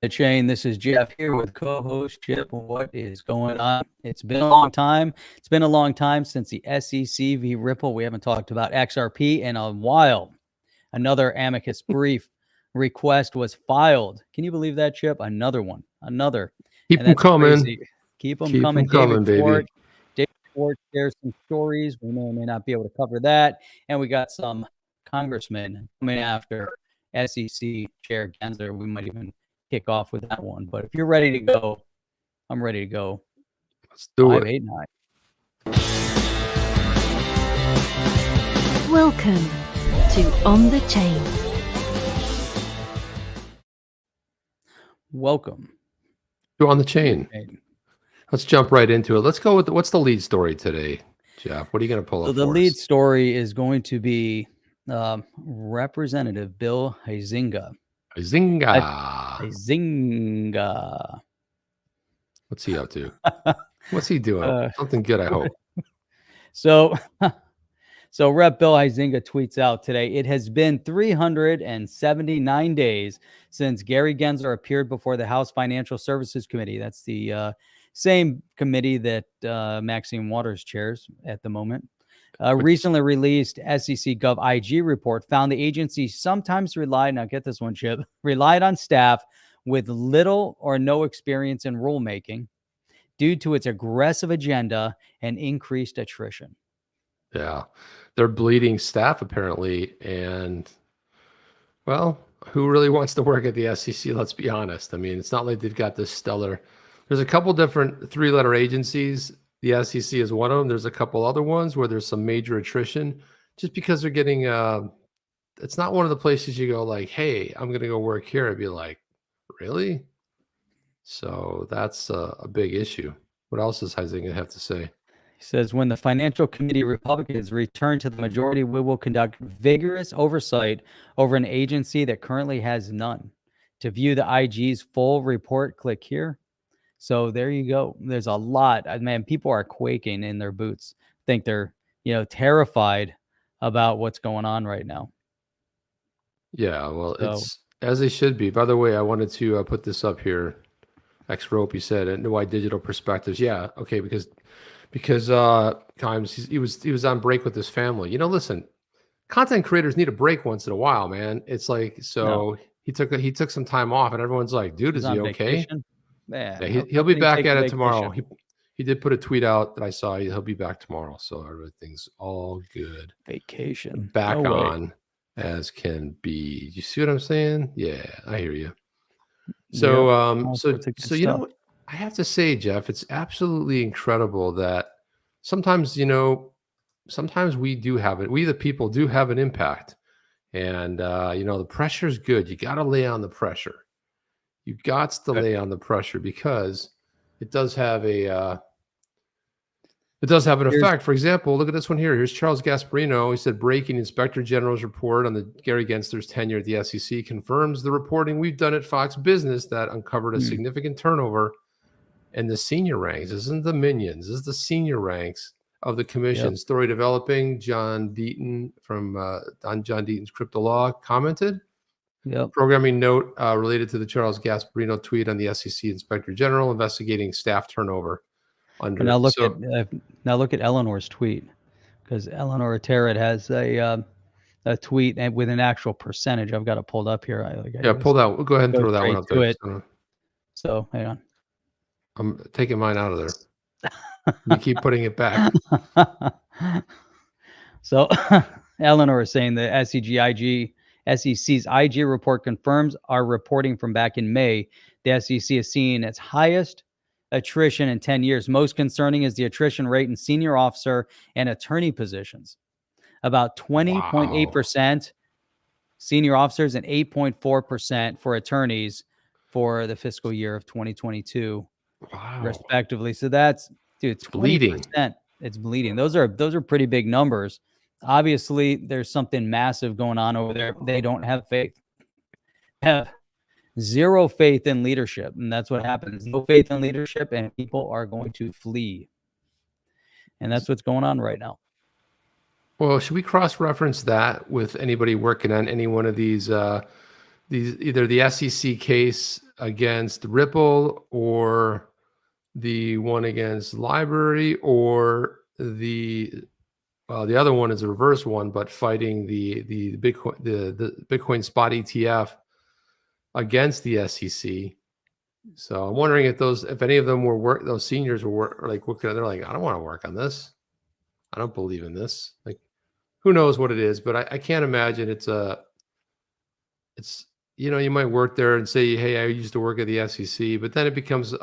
the chain. This is Jeff here with co-host Chip. What is going on? It's been a long time. It's been a long time since the SEC v. Ripple. We haven't talked about XRP in a while. Another Amicus brief request was filed. Can you believe that, Chip? Another one. Another. Keep them coming. Crazy. Keep them coming. David Schwartz shares some stories. We may or may not be able to cover that. And we got some congressmen coming after SEC Chair Gensler. We might even kick off with that one. But if you're ready to go, I'm ready to go. Let's do 589. Welcome to On the Chain. Welcome to On the Chain. Let's jump right into it. Let's go with what's the lead story today, Jeff? What are you going to pull up? So the lead story is going to be Representative Bill Huizenga. Huizenga. What's he up to? What's he doing? Something good, I hope. So Rep. Bill Huizenga tweets out today, it has been 379 days since Gary Gensler appeared before the House Financial Services Committee. That's the same committee that Maxine Waters chairs at the moment. Recently released SEC Gov IG report found the agency sometimes relied, now get this one, Chip, relied on staff with little or no experience in rulemaking due to its aggressive agenda and increased attrition. Yeah, they're bleeding staff apparently. And, well, who really wants to work at the SEC? Let's be honest. I mean, it's not like they've got this stellar. There's a couple different three-letter agencies. The SEC is one of them. There's a couple other ones where there's some major attrition just because they're getting, it's not one of the places you go like, hey, I'm going to go work here. I'd be like, really? So that's a big issue. What else does Huizenga have to say? He says, when the Financial Committee Republicans return to the majority, we will conduct vigorous oversight over an agency that currently has none. To view the IG's full report, click here. So there you go. There's a lot. Man, people are quaking in their boots. Think they're, terrified about what's going on right now. Yeah, well, it's as they should be. By the way, I wanted to put this up here. X-Rope, he said, and why digital perspectives. Yeah, okay, because times he was on break with his family. Listen, content creators need a break once in a while, man. It's like he took some time off, and everyone's like, dude, is he okay? Vacation? Yeah, he'll be back at it tomorrow. He did put a tweet out that I saw. He'll be back tomorrow, so everything's all good. Vacation. Back on as can be. You see what I'm saying? Yeah, I hear you. So, so you know what? I have to say, Jeff, it's absolutely incredible that sometimes, sometimes we do have it. We, the people, do have an impact, and the pressure is good. You got to lay on the pressure. You got to lay on the pressure because it does have an effect. For example, look at this one here. Here's Charles Gasparino. He said, breaking Inspector General's report on the Gary Gensler's tenure at the SEC confirms the reporting we've done at Fox Business that uncovered a significant turnover in the senior ranks. This isn't the minions. This is the senior ranks of the commission. Yep. Story developing. John Deaton from John Deaton's Crypto Law commented. Yep. Programming note related to the Charles Gasparino tweet on the SEC Inspector General investigating staff turnover. Now look at Eleanor's tweet, because Eleanor Terret has a tweet and with an actual percentage. I've got it pulled up here. Pull that. We'll go ahead and throw that one up there. So hang on. I'm taking mine out of there. You keep putting it back. So Eleanor is saying the SEC's IG report confirms our reporting from back in May. The SEC is seeing its highest attrition in 10 years. Most concerning is the attrition rate in senior officer and attorney positions. About 20.8% senior officers and 8.4% for attorneys for the fiscal year of 2022, respectively. So that's, dude, 20%. Bleeding. It's bleeding. Those are pretty big numbers. Obviously, there's something massive going on over there. They don't have faith. Have zero faith in leadership, and that's what happens. No faith in leadership, and people are going to flee. And that's what's going on right now. Well, should we cross-reference that with anybody working on any one of these either the SEC case against Ripple, or the one against Library, or the other one is a reverse one, but fighting the Bitcoin the Bitcoin spot ETF against the SEC. So I'm wondering if any of them those seniors were like, they're like, I don't want to work on this. I don't believe in this. Like, who knows what it is, but I can't imagine it's you might work there and say, hey, I used to work at the SEC, but then it becomes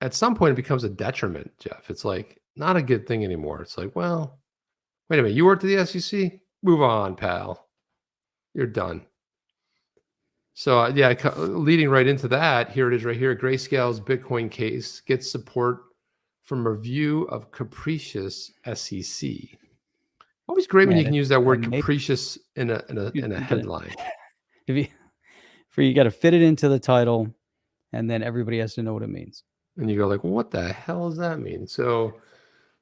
at some point it becomes a detriment, Jeff. It's like not a good thing anymore. It's like, well, wait a minute, you worked at the SEC? Move on, pal. You're done. So leading right into that, here it is right here. Grayscale's Bitcoin case gets support from review of Capricious SEC. Always great when you can use that word capricious in a headline. You got to fit it into the title, and then everybody has to know what it means. And you go like, well, what the hell does that mean? So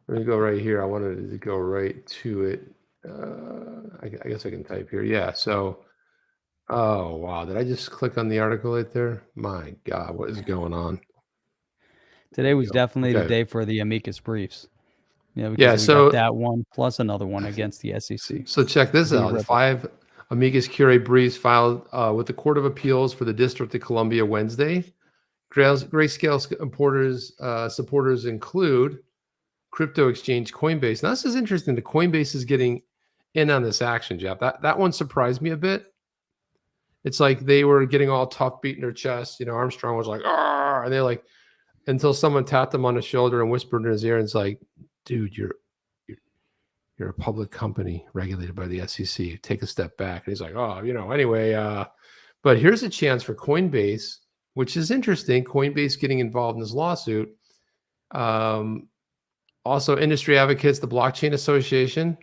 let me go right here. I wanted to go right to it. I guess I can type here. Yeah. So, oh, wow. Did I just click on the article right there? My God, what is going on? Today was definitely the day for the Amicus briefs. So got that one plus another one against the SEC. So check this out. 5 Amicus Curiae briefs filed with the Court of Appeals for the District of Columbia Wednesday. Grayscale supporters include crypto exchange Coinbase. Now, this is interesting. The Coinbase is getting in on this action, Jeff. That one surprised me a bit. It's like they were getting all tough, beating their chest. Armstrong was like, "Arr!" and they're like, until someone tapped him on the shoulder and whispered in his ear, and it's like, dude, you're a public company regulated by the SEC. Take a step back. And he's like, anyway. But here's a chance for Coinbase, which is interesting. Coinbase getting involved in this lawsuit. Also, industry advocates, the Blockchain Association,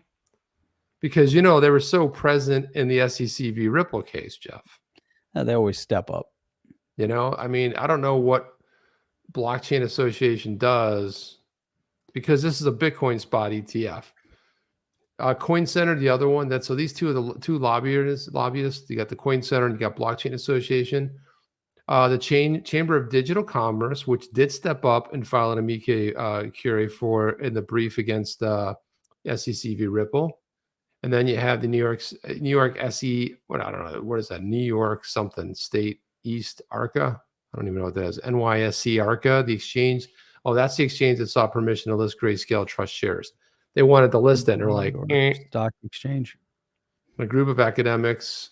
because they were so present in the SEC v. Ripple case, Jeff. They always step up. I don't know what Blockchain Association does, because this is a Bitcoin spot ETF. Coin Center, the other one. So these two are the two lobbyists. You got the Coin Center and you got Blockchain Association. The Chamber of Digital Commerce, which did step up and file an amicus curiae in the brief against SEC v. Ripple. And then you have the New York SE. I don't know, what is that? New York something State East ARCA. I don't even know what that is. NYSE ARCA, the exchange. Oh, that's the exchange that sought permission to list Grayscale Trust shares. They wanted to list it, and they're like, stock exchange. A group of academics.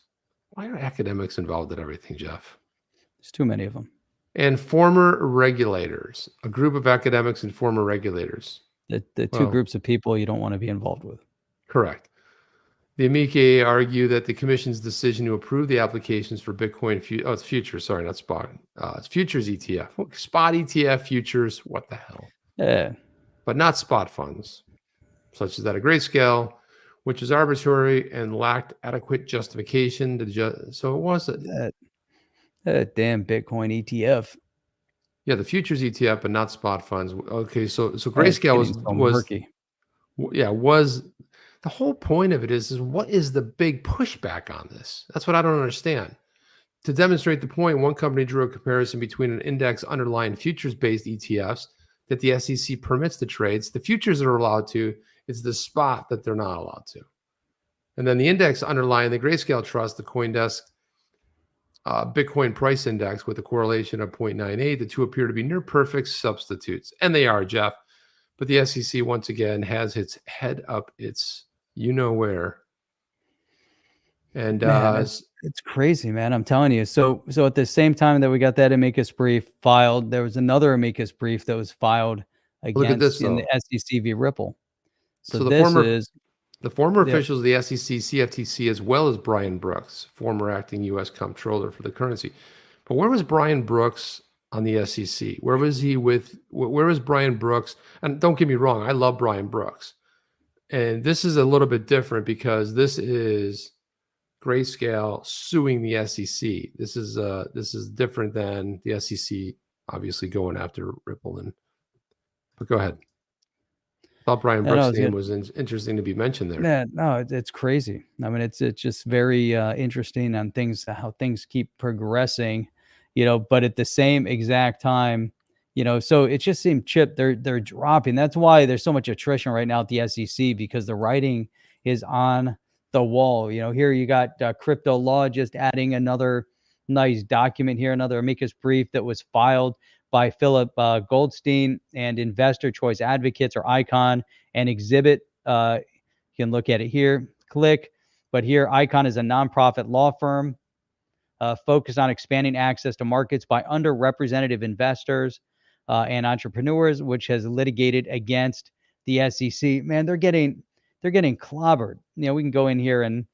Why are academics involved in everything, Jeff? There's too many of them. And former regulators. A group of academics and former regulators. The two groups of people you don't want to be involved with. Correct. The amici argue that the commission's decision to approve the applications for Bitcoin it's futures, sorry, not spot. It's futures ETF. Spot ETF futures, what the hell? Yeah. But not spot funds, such as that of Grayscale, which is arbitrary and lacked adequate justification. So it was that damn Bitcoin ETF. Yeah, the futures ETF, but not spot funds. Okay, so Grayscale was the whole point of it is what is the big pushback on this? That's what I don't understand. To demonstrate the point, one company drew a comparison between an index underlying futures-based ETFs that the SEC permits the trades. The futures are allowed to. It's the spot that they're not allowed to. And then the index underlying the Grayscale Trust, the CoinDesk Bitcoin price index with a correlation of 0.98, the two appear to be near perfect substitutes. And they are, Jeff. But the SEC, once again, has its head up its you-know-where. And it's crazy, man. I'm telling you. So at the same time that we got that amicus brief filed, there was another amicus brief that was filed against the SEC v. Ripple. So the former officials of the SEC, CFTC, as well as Brian Brooks, former acting U.S. comptroller for the currency. But where was Brian Brooks on the SEC? Where was Brian Brooks? And don't get me wrong, I love Brian Brooks. And this is a little bit different because this is Grayscale suing the SEC. This is different than the SEC obviously going after Ripple. But go ahead. I thought Brian Brooks' name was interesting to be mentioned there. Yeah, no, it's crazy. I mean, it's just very interesting on how things keep progressing. but at the same exact time, so it just seemed, Chip, they're dropping. That's why there's so much attrition right now at the SEC, because the writing is on the wall. Here you got Crypto Law just adding another nice document here, another amicus brief that was filed by Philip Goldstein and Investor Choice Advocates, or ICAN, and Exhibit. You can look at it here, click. But here, ICAN is a nonprofit law firm focused on expanding access to markets by underrepresented investors and entrepreneurs, which has litigated against the SEC. Man, they're getting clobbered. We can go in here and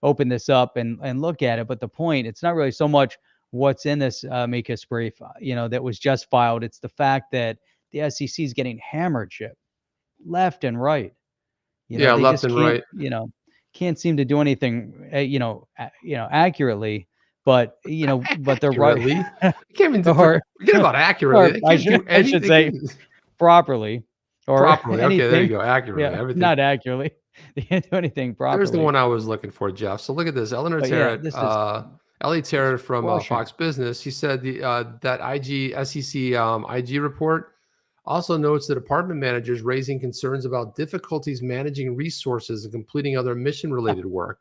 open this up and look at it. But the point, it's not really so much what's in this amicus brief, that was just filed. It's the fact that the SEC is getting hammered, Chip, left and right. Yeah, they left just and can't, right. Can't seem to do anything, accurately. But but they're Accurately? right. I can't even forget about accurately. I should say properly. Or properly. Anything. Okay, there you go. Accurately. Yeah, Everything. not accurately. They can't do anything properly. There's the one I was looking for, Jeff. So look at this. Eleanor Terret, Ellie Terret from Fox Business. She said that SEC IG report also notes that department managers raising concerns about difficulties managing resources and completing other mission-related work.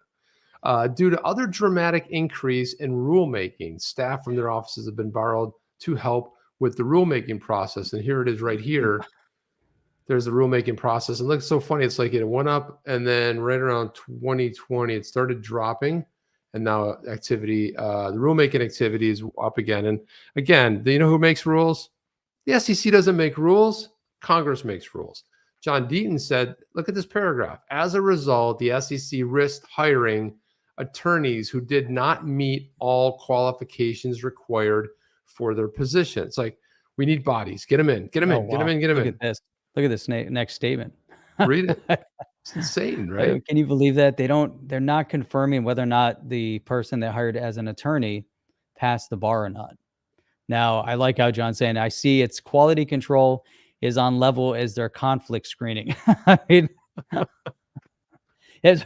Due to other dramatic increase in rulemaking, staff from their offices have been borrowed to help with the rulemaking process. And here it is right here. There's the rulemaking process. It looks so funny. It's like it went up, and then right around 2020, it started dropping. And now the rulemaking activity is up again. And again, do you know who makes rules? The SEC doesn't make rules. Congress makes rules. John Deaton said, look at this paragraph. As a result, the SEC risked hiring attorneys who did not meet all qualifications required for their position. It's like, we need bodies. Get them in. Get them in. Get them in. Get them in. Look at this. Look at this next statement. Read it. It's insane, right? Can you believe that? They're not confirming whether or not the person they hired as an attorney passed the bar or not. Now, I like how John's saying, I see its quality control is on level as their conflict screening. I mean, it's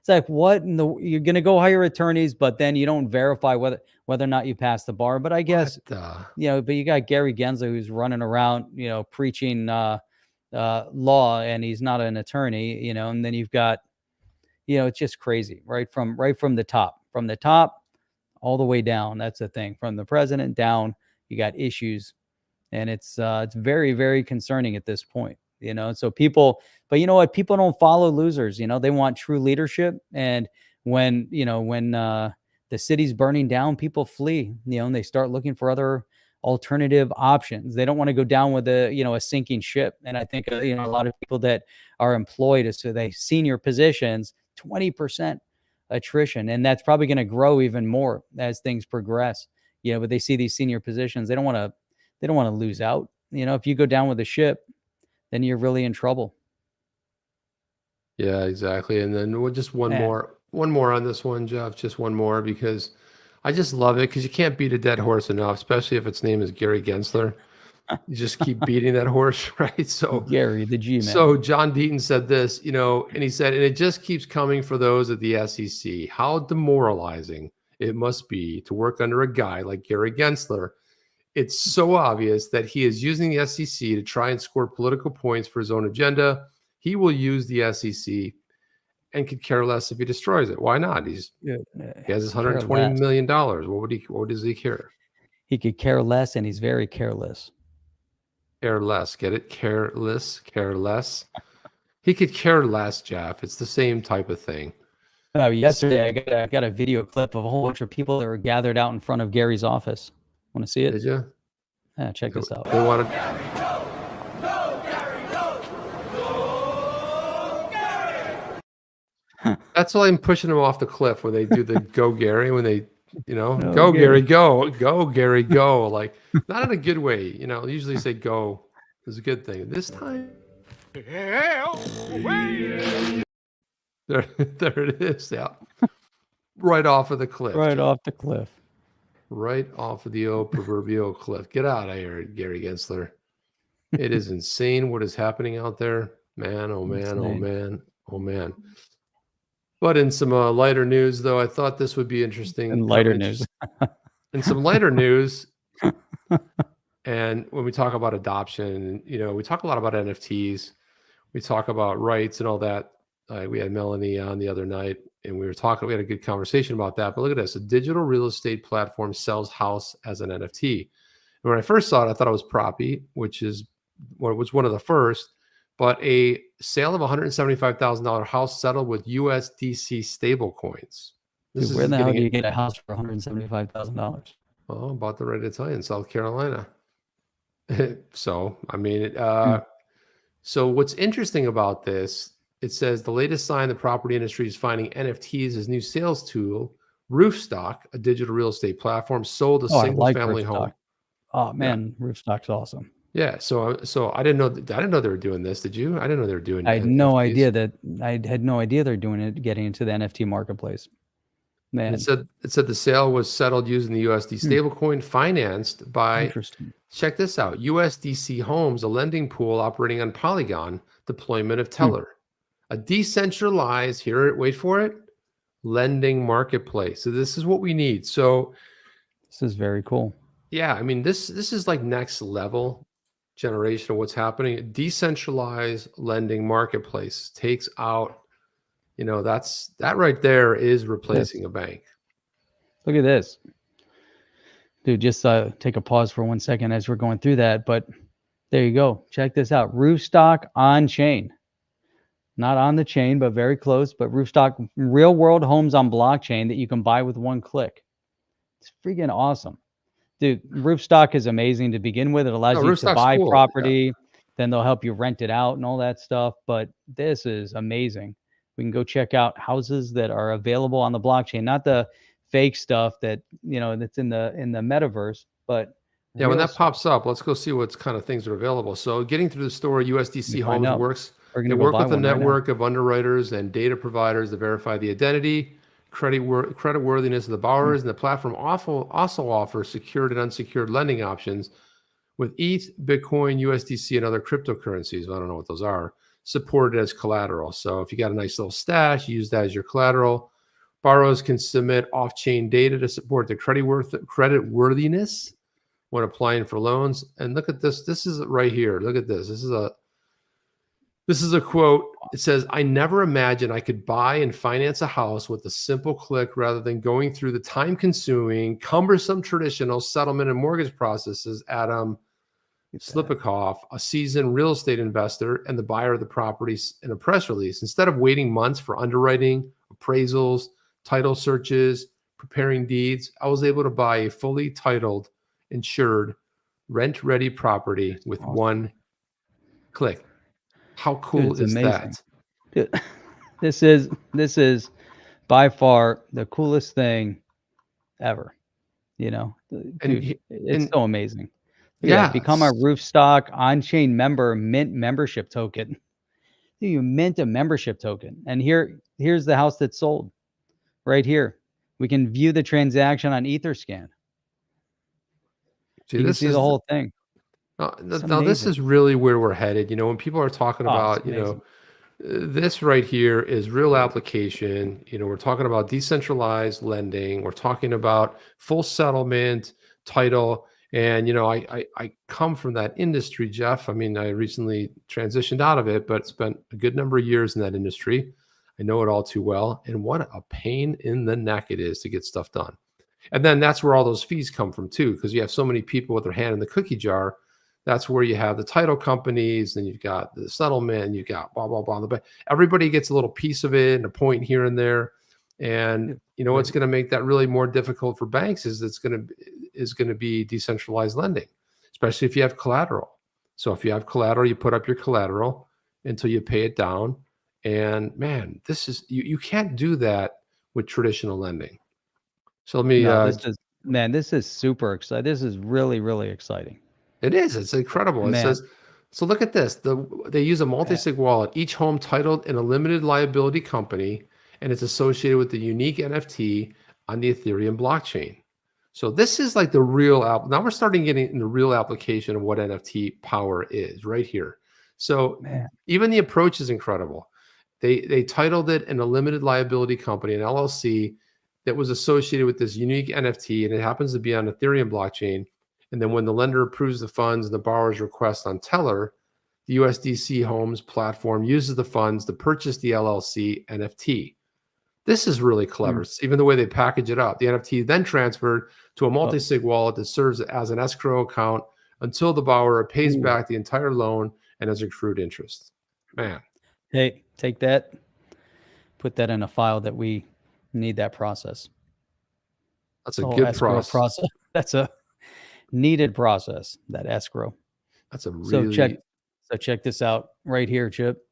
like, what you're going to go hire attorneys, but then you don't verify whether or not you pass the bar. But I guess, but you got Gary Gensler who's running around, preaching law, and he's not an attorney, and then you've got, it's just crazy, right from the top all the way down. That's the thing. From the president down, you got issues, and it's very, very concerning at this point, so people, but you know what? People don't follow losers. They want true leadership. And when the city's burning down, people flee, and they start looking for other alternative options. They don't want to go down with a sinking ship. And I think, a lot of people that are employed as they senior positions, 20% attrition. And that's probably going to grow even more as things progress. But they see these senior positions. They don't want to lose out. If you go down with the ship, then you're really in trouble. Yeah, exactly. And then just one more on this one, Jeff, just one more, because I just love it, because you can't beat a dead horse enough, especially if its name is Gary Gensler. You just keep beating that horse, right? So Gary, the G-man. So John Deaton said this, and he said, and it just keeps coming for those at the SEC. How demoralizing it must be to work under a guy like Gary Gensler. It's so obvious that he is using the SEC to try and score political points for his own agenda. He will use the SEC and could care less if he destroys it. Why not? He has his $120 million. What does he care? He could care less, and he's very careless. Careless, get it? Careless. He could care less, Jeff. It's the same type of thing. Yesterday, I got a video clip of a whole bunch of people that were gathered out in front of Gary's office. Want to see it? Did you? Yeah, check this out. They wanted. That's why I'm pushing them off the cliff when they do the "Go Gary." When they, go Gary, go Gary, go. Like, not in a good way. Usually say "go" is a good thing. This time, there it is. Yeah, right off of the cliff. Right off the cliff. Right off of the old proverbial cliff. Get out of here, Gary Gensler. It is insane what is happening out there. Man, oh man, insane. Oh man, oh man. But in some lighter news, though, I thought this would be interesting. In lighter news. In some lighter news, and when we talk about adoption, we talk a lot about NFTs. We talk about rights and all that. We had Melanie on the other night, and we had a good conversation about that. But look at this. A digital real estate platform sells house as an NFT. And when I first saw it, I thought it was Proppy, which was one of the first. But a sale of $175,000 house settled with USDC stablecoins. Dude, where the hell do you get a house for $175,000? Oh, about the right to tell you, in South Carolina. So, I mean, so what's interesting about this, it says the latest sign the property industry is finding NFTs as new sales tool. Roofstock, a digital real estate platform, sold a single family home. Oh man, yeah. Roofstock's awesome. Yeah, so I didn't know they were doing this. Did you? I didn't know they were doing. I had no idea they're doing it, getting into the NFT marketplace. Man, it said the sale was settled using the USD stablecoin, financed by. Check this out: USDC Homes, a lending pool operating on Polygon, deployment of Teller, a decentralized. Wait for it, lending marketplace. So this is what we need. So this is very cool. Yeah, I mean this is like next level generation of what's happening. A decentralized lending marketplace takes out. That right there is replacing a bank. Look at this. Dude, just take a pause for 1 second as we're going through that. But there you go. Check this out. Roofstock on chain. Not on the chain, but very close. But Roofstock, real world homes on blockchain that you can buy with one click. It's freaking awesome. Dude, Roofstock is amazing to begin with. It allows you to buy property. Yeah. Then they'll help you rent it out and all that stuff. But this is amazing. We can go check out houses that are available on the blockchain, not the fake stuff that that's in the metaverse, but yeah, when that pops up, let's go see what kind of things are available. So getting through the store, USDC Homes works. They work with a network of underwriters and data providers to verify the identity, creditworthiness of the borrowers, and the platform also offers secured and unsecured lending options with ETH, Bitcoin, USDC, and other cryptocurrencies. I don't know what those are. Supported as collateral. So if you got a nice little stash, use that as your collateral. Borrowers can submit off-chain data to support their creditworthiness when applying for loans. And look at this. This is right here. Look at this. This is a quote. It says, "I never imagined I could buy and finance a house with a simple click rather than going through the time-consuming, cumbersome traditional settlement and mortgage processes." Adam Slipikoff, a seasoned real estate investor and the buyer of the properties, in a press release. Instead of waiting months for underwriting, appraisals, title searches, preparing deeds, I was able to buy a fully titled, insured, rent-ready property with one click. How cool is that? Dude, this is by far the coolest thing ever. Dude, it's so amazing. Yeah, become a Roofstock on-chain member, mint membership token. You mint a membership token, and here's the house that's sold. Right here, we can view the transaction on Etherscan. You can see the whole thing. Now this is really where we're headed. When people are talking about, this right here is real application. We're talking about decentralized lending. We're talking about full settlement, title. And, I come from that industry, Jeff. I mean, I recently transitioned out of it, but spent a good number of years in that industry. I know it all too well. And what a pain in the neck it is to get stuff done. And then that's where all those fees come from too, because you have so many people with their hand in the cookie jar. That's where you have the title companies, and you've got the settlement, and you've got blah, blah, blah. But everybody gets a little piece of it and a point here and there. And what's going to make that really more difficult for banks is going to be decentralized lending, especially if you have collateral. So if you have collateral, you put up your collateral until you pay it down. And man, this is you can't do that with traditional lending. So let me. This is super exciting. This is really, really exciting. It is. It's incredible. It says. So look at this. They use a multi-sig wallet. Each home titled in a limited liability company, and it's associated with the unique NFT on the Ethereum blockchain. So this is like the real now we're starting getting in the real application of what NFT power is right here. So even the approach is incredible. They titled it in a limited liability company, an LLC, that was associated with this unique NFT, and it happens to be on Ethereum blockchain. And then when the lender approves the funds and the borrower's request on Teller, the USDC Homes platform uses the funds to purchase the LLC NFT. This is really clever. Even the way they package it up. The NFT then transferred to a multi-sig wallet that serves as an escrow account until the borrower pays back the entire loan and has accrued interest. Man. Hey, take that, put that in a file that we need that process. That's a good process. That's a needed process, that escrow. That's a really... So check this out right here, Chip.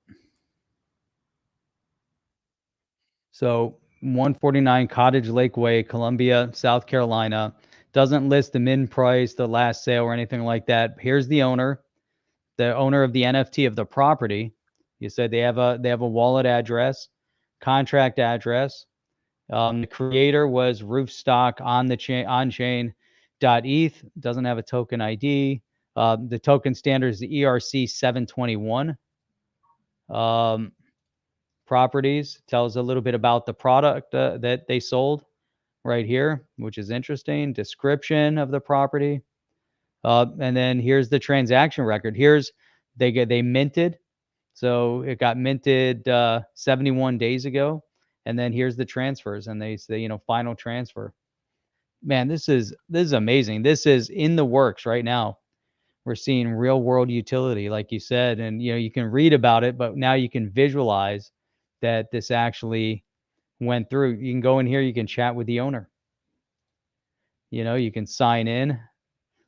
So 149 Cottage Lake Way, Columbia, South Carolina. Doesn't list the min price, the last sale, or anything like that. Here's the owner of the NFT of the property. You said they have a wallet address, contract address. The creator was Roofstock on-chain.eth. Doesn't have a token ID. The token standard is the ERC 721. Properties tells a little bit about the product that they sold right here, which is interesting. Description of the property. And then here's the transaction record. Here's they minted. So it got minted 71 days ago. And then here's the transfers, and they say, final transfer. Man, this is amazing. This is in the works right now. We're seeing real world utility, like you said, and you can read about it, but now you can visualize that this actually went through. You can go in here, you can chat with the owner. You can sign in.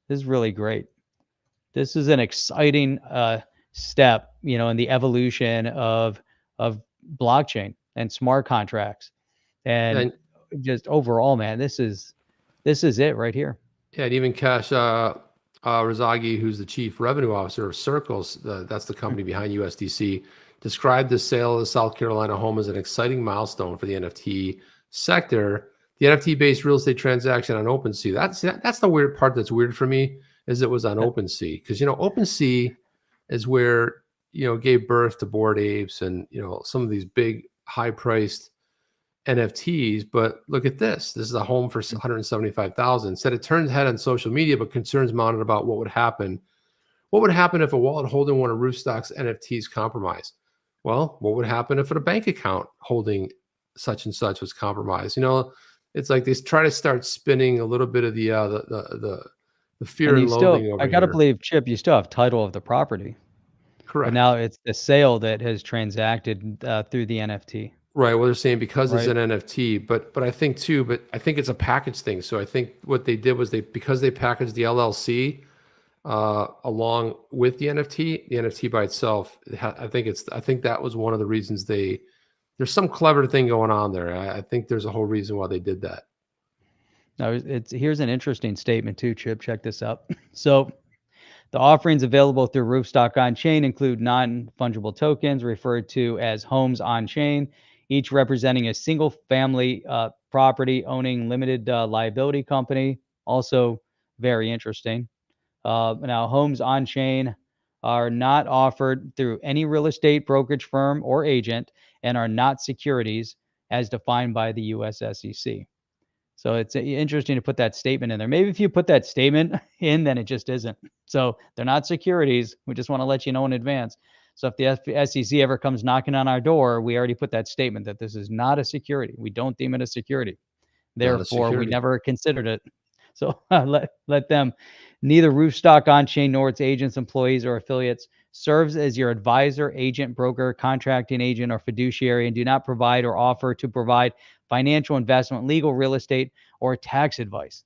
This is really great. This is an exciting step, in the evolution of blockchain and smart contracts, and just overall, man, this is it right here. Yeah, and even Cash Razagi, who's the chief revenue officer of Circles, that's the company behind USDC, described the sale of the South Carolina home as an exciting milestone for the NFT sector. The NFT-based real estate transaction on OpenSea. That's the weird part. That's weird for me, is it was on OpenSea, because OpenSea is where gave birth to Bored Apes and some of these big high-priced NFTs. But look at this. This is a home for $175,000. Said it turned head on social media, but concerns mounted about what would happen. What would happen if a wallet holding one of Roofstock's NFTs compromised? Well, what would happen if a bank account holding such and such was compromised? It's like they try to start spinning a little bit of the fear and loathing over I got to here. believe, Chip, you still have title of the property. Correct. But now it's the sale that has transacted through the NFT. Right. Well, they're saying because it's an NFT, but I think it's a package thing. So I think what they did was because they packaged the LLC along with the NFT by itself. I think that was one of the reasons there's some clever thing going on there. I think there's a whole reason why they did that. Now, here's an interesting statement too, Chip. Check this out. So the offerings available through Roofstock on-chain include non-fungible tokens referred to as homes on-chain, each representing a single family property owning limited liability company. Also very interesting. Now, homes on-chain are not offered through any real estate brokerage firm or agent and are not securities as defined by the US SEC. So it's interesting to put that statement in there. Maybe if you put that statement in, then it just isn't. So they're not securities. We just want to let you know in advance. So if the SEC ever comes knocking on our door, we already put that statement that this is not a security. We don't deem it a security. Therefore, we never considered it. So let them. Neither Roofstock on-chain nor its agents, employees, or affiliates serves as your advisor, agent, broker, contracting agent, or fiduciary, and do not provide or offer to provide financial, investment, legal, real estate, or tax advice.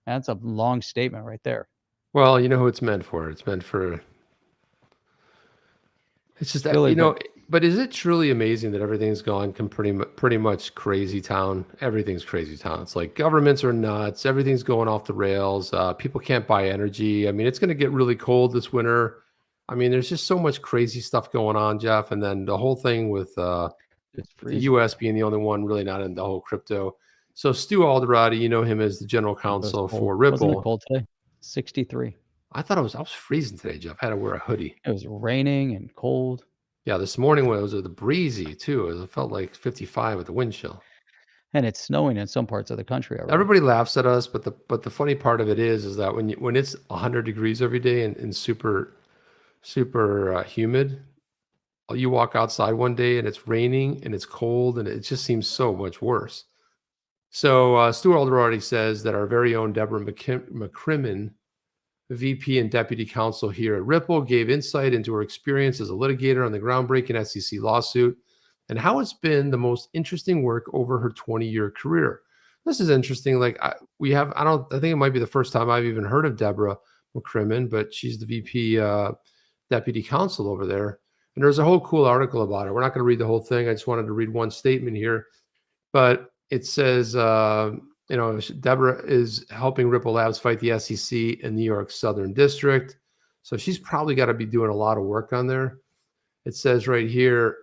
That's a long statement right there. Well, you know who it's meant for. It's meant for... It's just that, really but is it truly amazing that everything's gone pretty much crazy town? Everything's crazy town. It's like governments are nuts. Everything's going off the rails. People can't buy energy. I mean, it's going to get really cold this winter. I mean, there's just so much crazy stuff going on, Jeff. And then the whole thing with the U.S. being the only one really not in the whole crypto. So Stu Alderoty, you know him as the general counsel for Ripple. Wasn't it cold today? 63. I thought I was freezing today, Jeff. I had to wear a hoodie. It was raining and cold. Yeah, this morning when it was the breezy too. It felt like 55 with the wind chill. And it's snowing in some parts of the country already. Everybody laughs at us, but the funny part of it is that when it's 100 degrees every day and super humid, you walk outside one day and it's raining and it's cold and it just seems so much worse. So Stuart Alderoty says that our very own Deborah McCrimmon, VP and Deputy Counsel here at Ripple, gave insight into her experience as a litigator on the groundbreaking SEC lawsuit and how it's been the most interesting work over her 20-year career. This is interesting. Like I think it might be the first time I've even heard of Deborah McCrimmon, but she's the VP Deputy Counsel over there. And there's a whole cool article about it. We're not going to read the whole thing. I just wanted to read one statement here, but it says, Deborah is helping Ripple Labs fight the SEC in New York's Southern District. So she's probably got to be doing a lot of work on there. It says right here,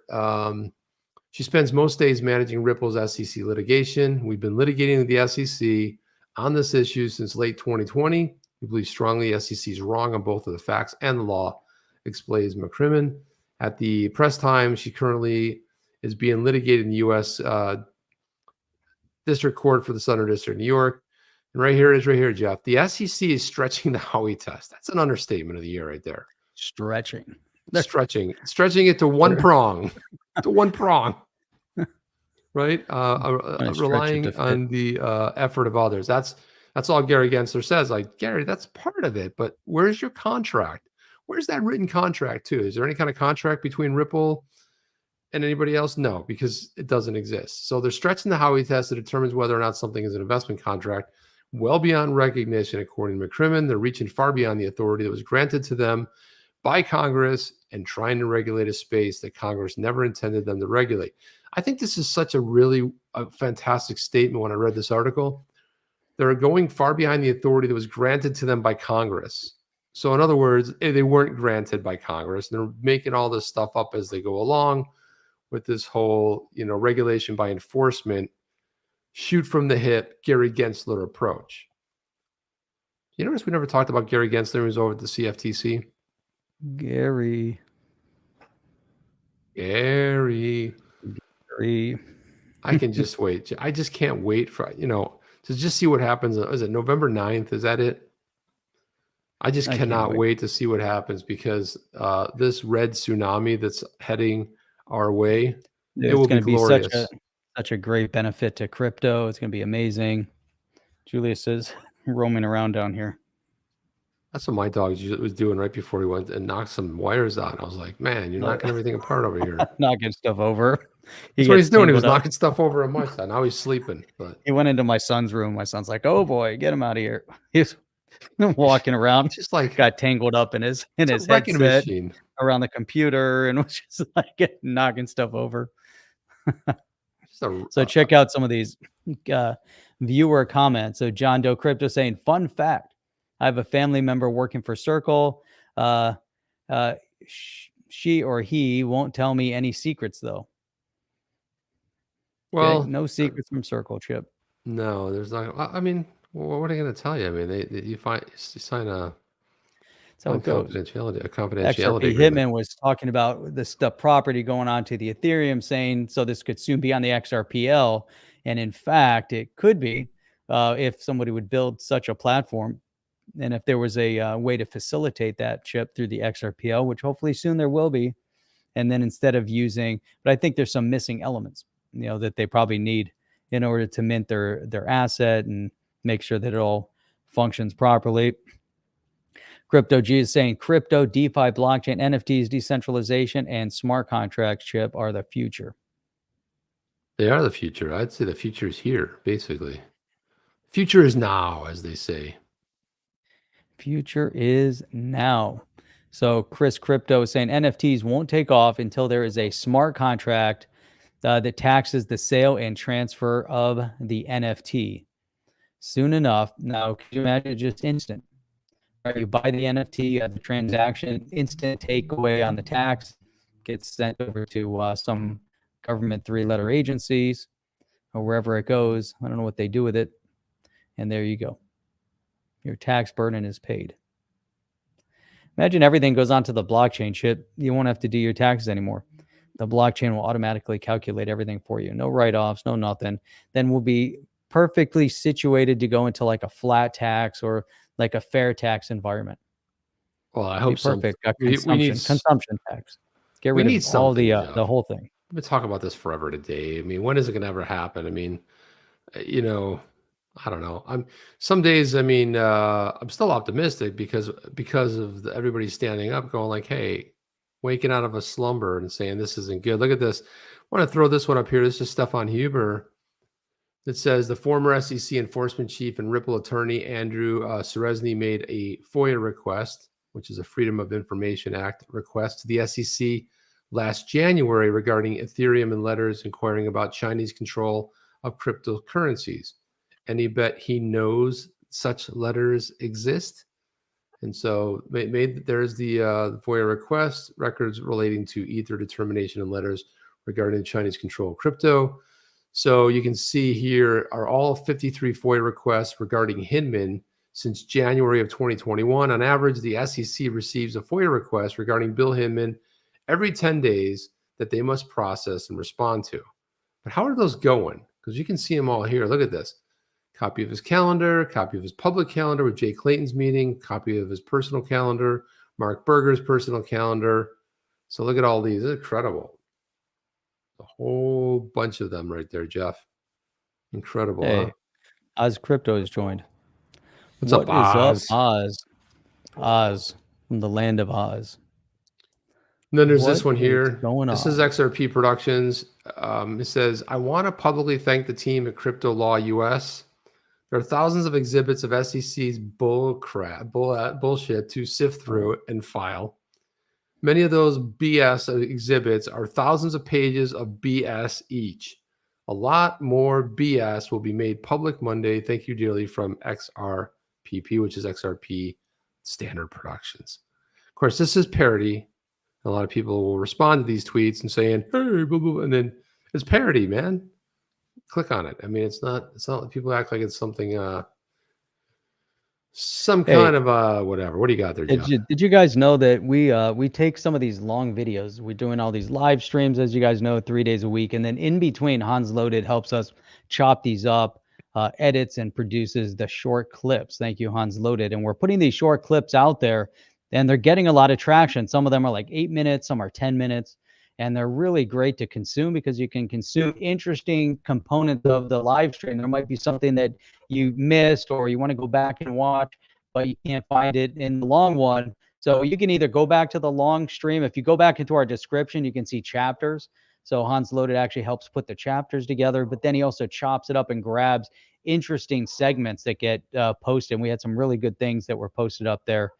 she spends most days managing Ripple's SEC litigation. We've been litigating with the SEC on this issue since late 2020. We believe strongly the SEC is wrong on both of the facts and the law, explains McCrimmon. At the press time, she currently is being litigated in the U.S. District Court for the Southern District of New York. And right here, Jeff. The SEC is stretching the Howey test. That's an understatement of the year right there. Stretching it to one prong, right? Relying on the effort of others. That's all Gary Gensler says. Like, Gary, that's part of it, but where's your contract? Where's that written contract too? Is there any kind of contract between Ripple and anybody else? No, because it doesn't exist. So they're stretching the Howey test that determines whether or not something is an investment contract, well beyond recognition, according to McCrimmon. They're reaching far beyond the authority that was granted to them by Congress and trying to regulate a space that Congress never intended them to regulate. I think this is such a fantastic statement when I read this article. They're going far behind the authority that was granted to them by Congress. So in other words, they weren't granted by Congress. They're making all this stuff up as they go along with this whole, regulation by enforcement, shoot from the hip, Gary Gensler approach. You notice we never talked about Gary Gensler when he was over at the CFTC? Gary. I can just wait. I just can't wait for, to just see what happens. Is it November 9th? Is that it? I just cannot wait to see what happens because this red tsunami that's heading our way, it will be glorious. Such a great benefit to crypto. It's going to be amazing. Julius is roaming around down here. That's what my dog was doing right before he went and knocked some wires out. I was like, man, you're knocking everything apart over here. Knocking stuff over. That's what he's doing. He was knocking stuff over on my side. Now he's sleeping. But he went into my son's room. My son's like, oh boy, get him out of here. He's walking around, just like got tangled up in his headset machine around the computer and was just like knocking stuff over. So check out some of these viewer comments. So John Doe Crypto saying, fun fact, I have a family member working for Circle. She or he won't tell me any secrets though. Well, okay? No secrets from Circle, Chip. No, there's not. I mean, what are they going to tell you? I mean, you sign a confidentiality XRP agreement. Hitman was talking about the property going on to the Ethereum, saying so this could soon be on the XRPL, and in fact, it could be if somebody would build such a platform, and if there was a way to facilitate that chip through the XRPL, which hopefully soon there will be, and then instead of using, but I think there's some missing elements, that they probably need in order to mint their asset and make sure that it all functions properly. Crypto G is saying crypto, DeFi, blockchain, NFTs, decentralization, and smart contracts, Chip, are the future. They are the future. I'd say the future is here, basically. Future is now, as they say. Future is now. So Chris Crypto is saying NFTs won't take off until there is a smart contract that taxes the sale and transfer of the NFT. Soon enough. Now, can you imagine just instant? Right, you buy the NFT, you have the transaction, instant takeaway on the tax, gets sent over to some government 3-letter agencies or wherever it goes. I don't know what they do with it. And there you go. Your tax burden is paid. Imagine everything goes onto the blockchain, Chip. You won't have to do your taxes anymore. The blockchain will automatically calculate everything for you. No write-offs, no nothing. Then we'll be perfectly situated to go into like a flat tax or like a fair tax environment. Well, I hope so. Perfect. Consumption tax. Get rid of all the whole thing. We talk about this forever today. I mean, when is it going to ever happen? I mean, you know, I don't know. Some days, I mean, I'm still optimistic because of everybody standing up, going like, "Hey, waking out of a slumber and saying this isn't good." Look at this. I want to throw this one up here. This is Stefan Huber. It says the former SEC enforcement chief and Ripple attorney Andrew Ceresney made a FOIA request, which is a Freedom of Information Act request, to the SEC last January regarding Ethereum and letters inquiring about Chinese control of cryptocurrencies. Any bet he knows such letters exist? And so there's the FOIA request, records relating to Ether determination and letters regarding Chinese control of crypto. So you can see here are all 53 FOIA requests regarding Hinman since January of 2021. On average, the SEC receives a FOIA request regarding Bill Hinman every 10 days that they must process and respond to. But how are those going? Because you can see them all here. Look at this. Copy of his calendar, copy of his public calendar with Jay Clayton's meeting, copy of his personal calendar, Mark Berger's personal calendar. So look at all these. It's incredible. A whole bunch of them right there, Jeff. Incredible. Hey, huh? Oz Crypto has joined. What's up, Oz? Up, Oz? Oz from the land of Oz. And then there's this one here. This is XRP Productions. It says, I want to publicly thank the team at CryptoLawUS. There are thousands of exhibits of SEC's bullshit to sift through and file. Many of those BS exhibits are thousands of pages of BS each. A lot more BS will be made public Monday. Thank you dearly, from XRPP, which is XRP Standard Productions. Of course, this is parody. A lot of people will respond to these tweets and saying, hey, blah, blah, blah, and then it's parody, man. Click on it. I mean, it's not people act like it's something, some kind of whatever. What do you got there, Jeff? Did you guys know that we take some of these long videos? We're doing all these live streams, as you guys know, 3 days a week. And then in between, Hans Loaded helps us chop these up, edits, and produces the short clips. Thank you, Hans Loaded. And we're putting these short clips out there, and they're getting a lot of traction. Some of them are like 8 minutes, some are 10 minutes. And they're really great to consume because you can consume interesting components of the live stream. There might be something that you missed or you want to go back and watch, but you can't find it in the long one. So you can either go back to the long stream. If you go back into our description, you can see chapters. So Hans Loaded actually helps put the chapters together, but then he also chops it up and grabs interesting segments that get posted. And we had some really good things that were posted up there.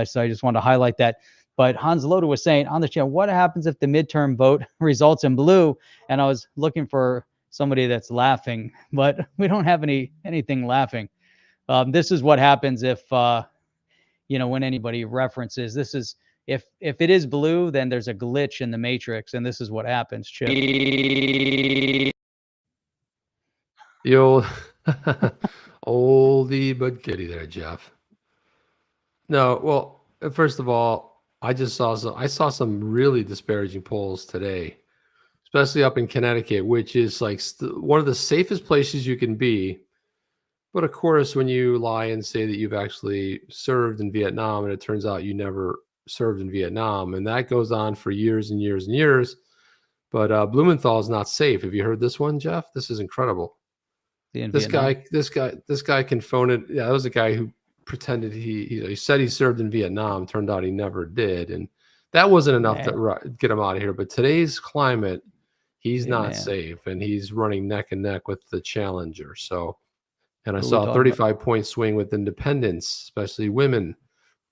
So I just wanted to highlight that. But Hans Loder was saying on the channel, what happens if the midterm vote results in blue? And I was looking for somebody that's laughing, but we don't have anything laughing. This is what happens if, when anybody references, this is, if it is blue, then there's a glitch in the matrix, and this is what happens, Chip. The old oldie but goodie there, Jeff. No, well, first of all, I saw some really disparaging polls today, especially up in Connecticut, which is like one of the safest places you can be. But of course, when you lie and say that you've actually served in Vietnam, and it turns out you never served in Vietnam, and that goes on for years and years and years. But Blumenthal is not safe. Have you heard this one, Jeff? This is incredible. This guy can phone it. Yeah, that was a guy who pretended he said he served in Vietnam. Turned out he never did, and that wasn't enough to get him out of here. But today's climate, he's not safe, and he's running neck and neck with the challenger. So, and I saw a 35-point swing with independents, especially women.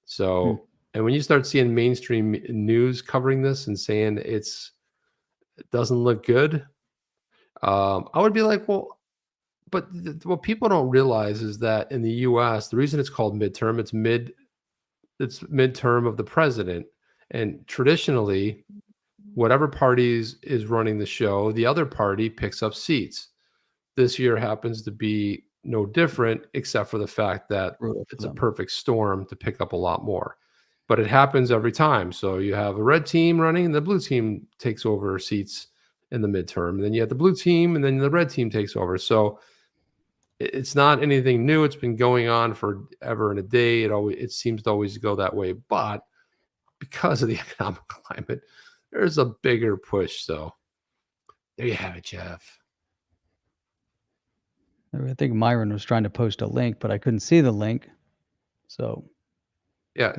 So, and when you start seeing mainstream news covering this and saying it doesn't look good, I would be like, well. But what people don't realize is that in the U.S., the reason it's called midterm, it's midterm of the president. And traditionally, whatever party is running the show, the other party picks up seats. This year happens to be no different, except for the fact that it's a perfect storm to pick up a lot more. but it happens every time. So you have a red team running, and the blue team takes over seats in the midterm. And then you have the blue team, and then the red team takes over. So it's not anything new. It's been going on forever and a day. It seems to always go that way. But because of the economic climate, there's a bigger push. So there you have it, Jeff. I think Myron was trying to post a link, but I couldn't see the link. So yeah,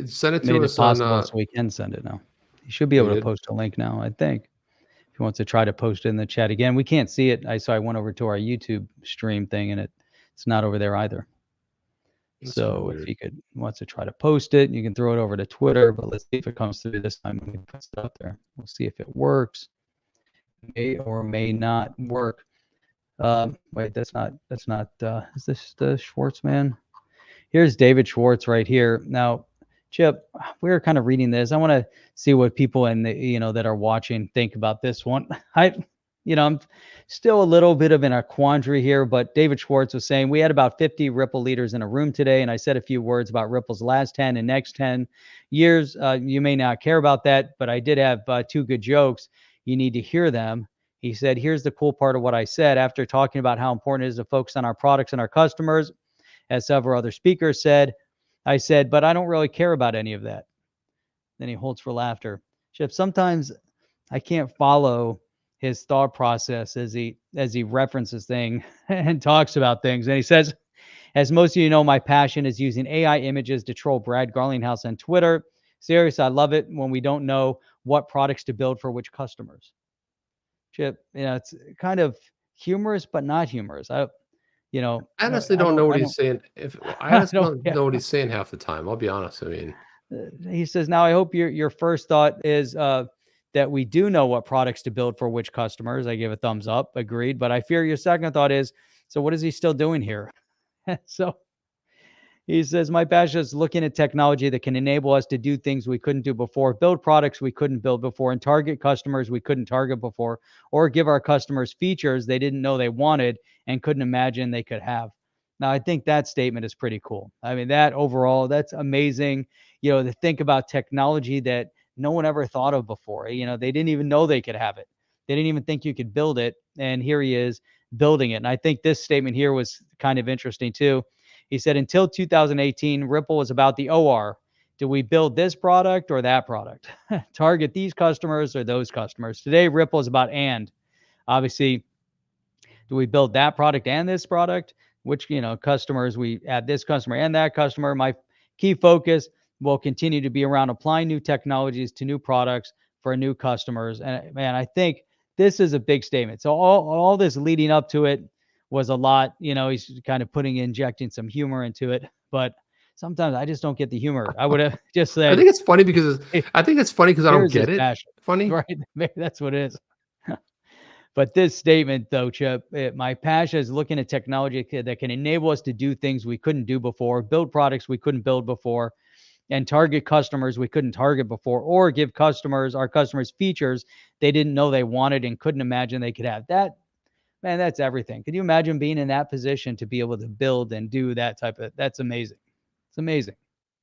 send it made to it us on. possible so we can send it now. He should be able to post a link now, I think. If he wants to try to post it in the chat again, we can't see it. I went over to our YouTube stream thing, and it's not over there either. That's so if he wants to try to post it, you can throw it over to Twitter. But let's see if it comes through this time when we put it up there. We'll see if it works. May or may not work. Wait, that's not. Is this the Schwartz man? Here's David Schwartz right here. Now, Chip, we were kind of reading this. I want to see what people that are watching think about this one. I'm still a little bit of in a quandary here, but David Schwartz was saying we had about 50 Ripple leaders in a room today, and I said a few words about Ripple's last 10 and next 10 years. You may not care about that, but I did have 2 good jokes. You need to hear them. He said, here's the cool part of what I said after talking about how important it is to focus on our products and our customers. As several other speakers said, I said, but I don't really care about any of that. Then he holds for laughter. Chip, sometimes I can't follow his thought process as he references things and talks about things. And he says, as most of you know, my passion is using AI images to troll Brad Garlinghouse on Twitter. Serious, I love it when we don't know what products to build for which customers. Chip, it's kind of humorous, but not humorous. I honestly don't know what he's saying. I honestly don't know what he's saying half the time. I'll be honest. I mean, he says, now I hope your first thought is that we do know what products to build for which customers. I give a thumbs up. Agreed. But I fear your second thought is, so what is he still doing here? So he says, my passion is looking at technology that can enable us to do things we couldn't do before, build products we couldn't build before, and target customers we couldn't target before, or give our customers features they didn't know they wanted and couldn't imagine they could have. Now, I think that statement is pretty cool. I mean, that overall, that's amazing, to think about technology that no one ever thought of before. They didn't even know they could have it. They didn't even think you could build it. And here he is building it. And I think this statement here was kind of interesting too. He said, until 2018, Ripple was about the OR. Do we build this product or that product? Target these customers or those customers? Today, Ripple is about and. Obviously, do we build that product and this product? Which, customers, we add this customer and that customer. My key focus will continue to be around applying new technologies to new products for new customers. And man, I think this is a big statement. So all this leading up to it was a lot. He's kind of injecting some humor into it, but sometimes I just don't get the humor. I would have just said, I think it's funny because I don't get it. Passion. Funny, right? Maybe that's what it is. But this statement, though, Chip, my passion is looking at technology that can enable us to do things we couldn't do before, build products we couldn't build before, and target customers we couldn't target before, or give our customers features they didn't know they wanted and couldn't imagine they could have. That, man, that's everything. Can you imagine being in that position to be able to build and do that type of? That's amazing. It's amazing.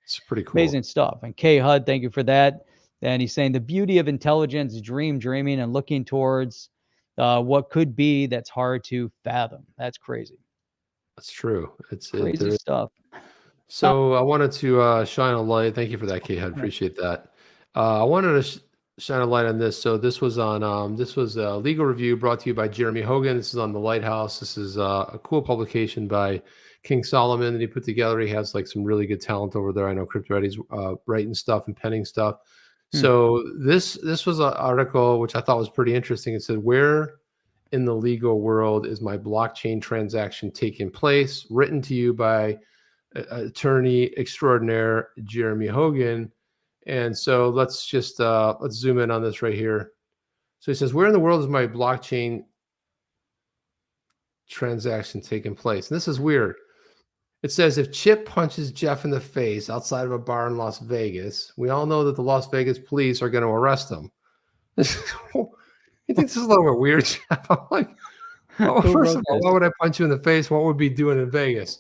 It's pretty cool. Amazing stuff. And K Hud, thank you for that. And he's saying the beauty of intelligence, dreaming, and looking towards what could be that's hard to fathom. That's crazy. That's true. It's crazy stuff. So I wanted to shine a light. Thank you for that, Kate. I appreciate that. I wanted to shine a light on this. So this was on this was a legal review brought to you by Jeremy Hogan. This is on the Lighthouse. This is a cool publication by King Solomon that he put together. He has like some really good talent over there. I know CryptoLawUS writing stuff and penning stuff. So this was an article which I thought was pretty interesting. It said, where in the legal world is my blockchain transaction taking place? Written to you by attorney extraordinaire Jeremy Hogan. And so let's just let's zoom in on this right here. So he says, where in the world is my blockchain transaction taking place? And this is weird. It says, if Chip punches Jeff in the face outside of a bar in Las Vegas, we all know that the Las Vegas police are going to arrest him. You think this is a little bit weird, Jeff? I'm like, first of all, why would I punch you in the face? What would we be doing in Vegas?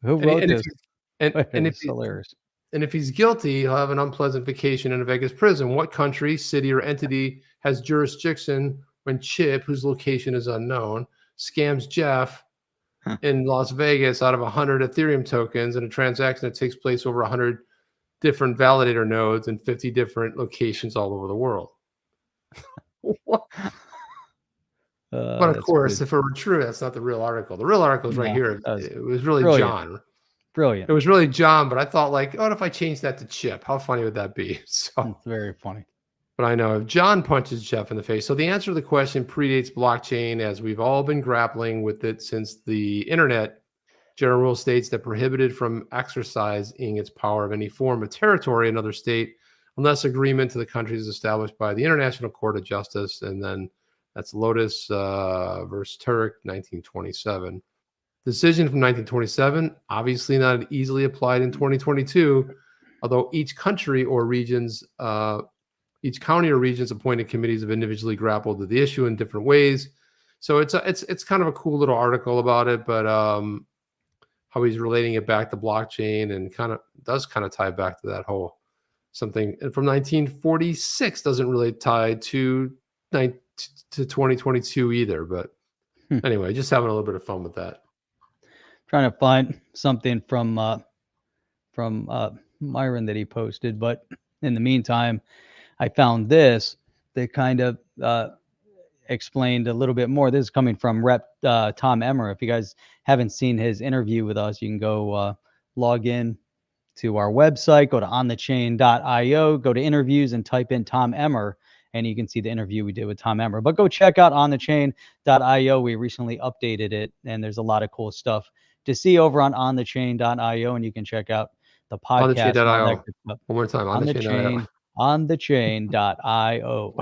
Who wrote this? And if hilarious. And if he's guilty, he'll have an unpleasant vacation in a Vegas prison. What country, city, or entity has jurisdiction when Chip, whose location is unknown, scams Jeff in Las Vegas out of 100 Ethereum tokens in a transaction that takes place over 100 different validator nodes in 50 different locations all over the world? What? But of course, good. if it were true, that's not the real article. The real article is right here. It was really brilliant. John. Brilliant. It was really John, but I thought, like, oh, what if I change that to Chip? How funny would that be? So It's very funny. But I know if John punches Jeff in the face. So the answer to the question predates blockchain, as we've all been grappling with it since the internet. General rule states that prohibited from exercising its power of any form of territory in another state unless agreement to the country is established by the International Court of Justice. And then that's Lotus versus Turek, 1927. Decision from 1927, obviously not easily applied in 2022, although each country or regions, each county or region's appointed committees have individually grappled with the issue in different ways. So it's kind of a cool little article about it, but how he's relating it back to blockchain and does tie back to that whole something from 1946 doesn't really tie to 2022 either. But anyway, just having a little bit of fun with that. Trying to find something from Myron that he posted, but in the meantime, I found this that kind of explained a little bit more. This is coming from Rep Tom Emmer. If you guys haven't seen his interview with us, you can go log in to our website, go to onthechain.io, go to interviews and type in Tom Emmer, and you can see the interview we did with Tom Emmer. But go check out onthechain.io. We recently updated it, and there's a lot of cool stuff to see over on onthechain.io, and you can check out the podcast. Onthechain.io. One more time. Onthechain.io.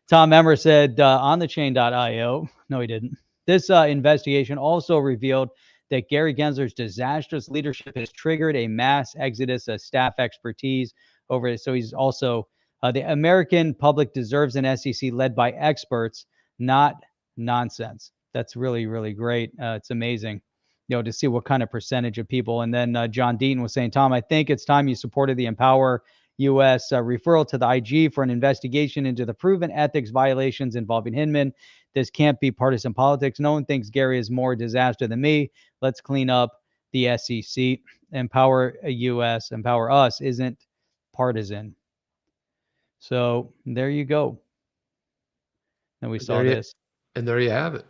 Tom Emmer said onthechain.io. No, he didn't. This investigation also revealed that Gary Gensler's disastrous leadership has triggered a mass exodus of staff expertise over it. So he's also the American public deserves an SEC led by experts, not nonsense. That's really, really great. It's amazing, to see what kind of percentage of people. And then John Deaton was saying, Tom, I think it's time you supported the Empower U.S. Referral to the IG for an investigation into the proven ethics violations involving Hinman. This can't be partisan politics. No one thinks Gary is more disaster than me. Let's clean up the SEC. Empower U.S. Empower Us isn't partisan. So there you go. And we saw this. And there you have it.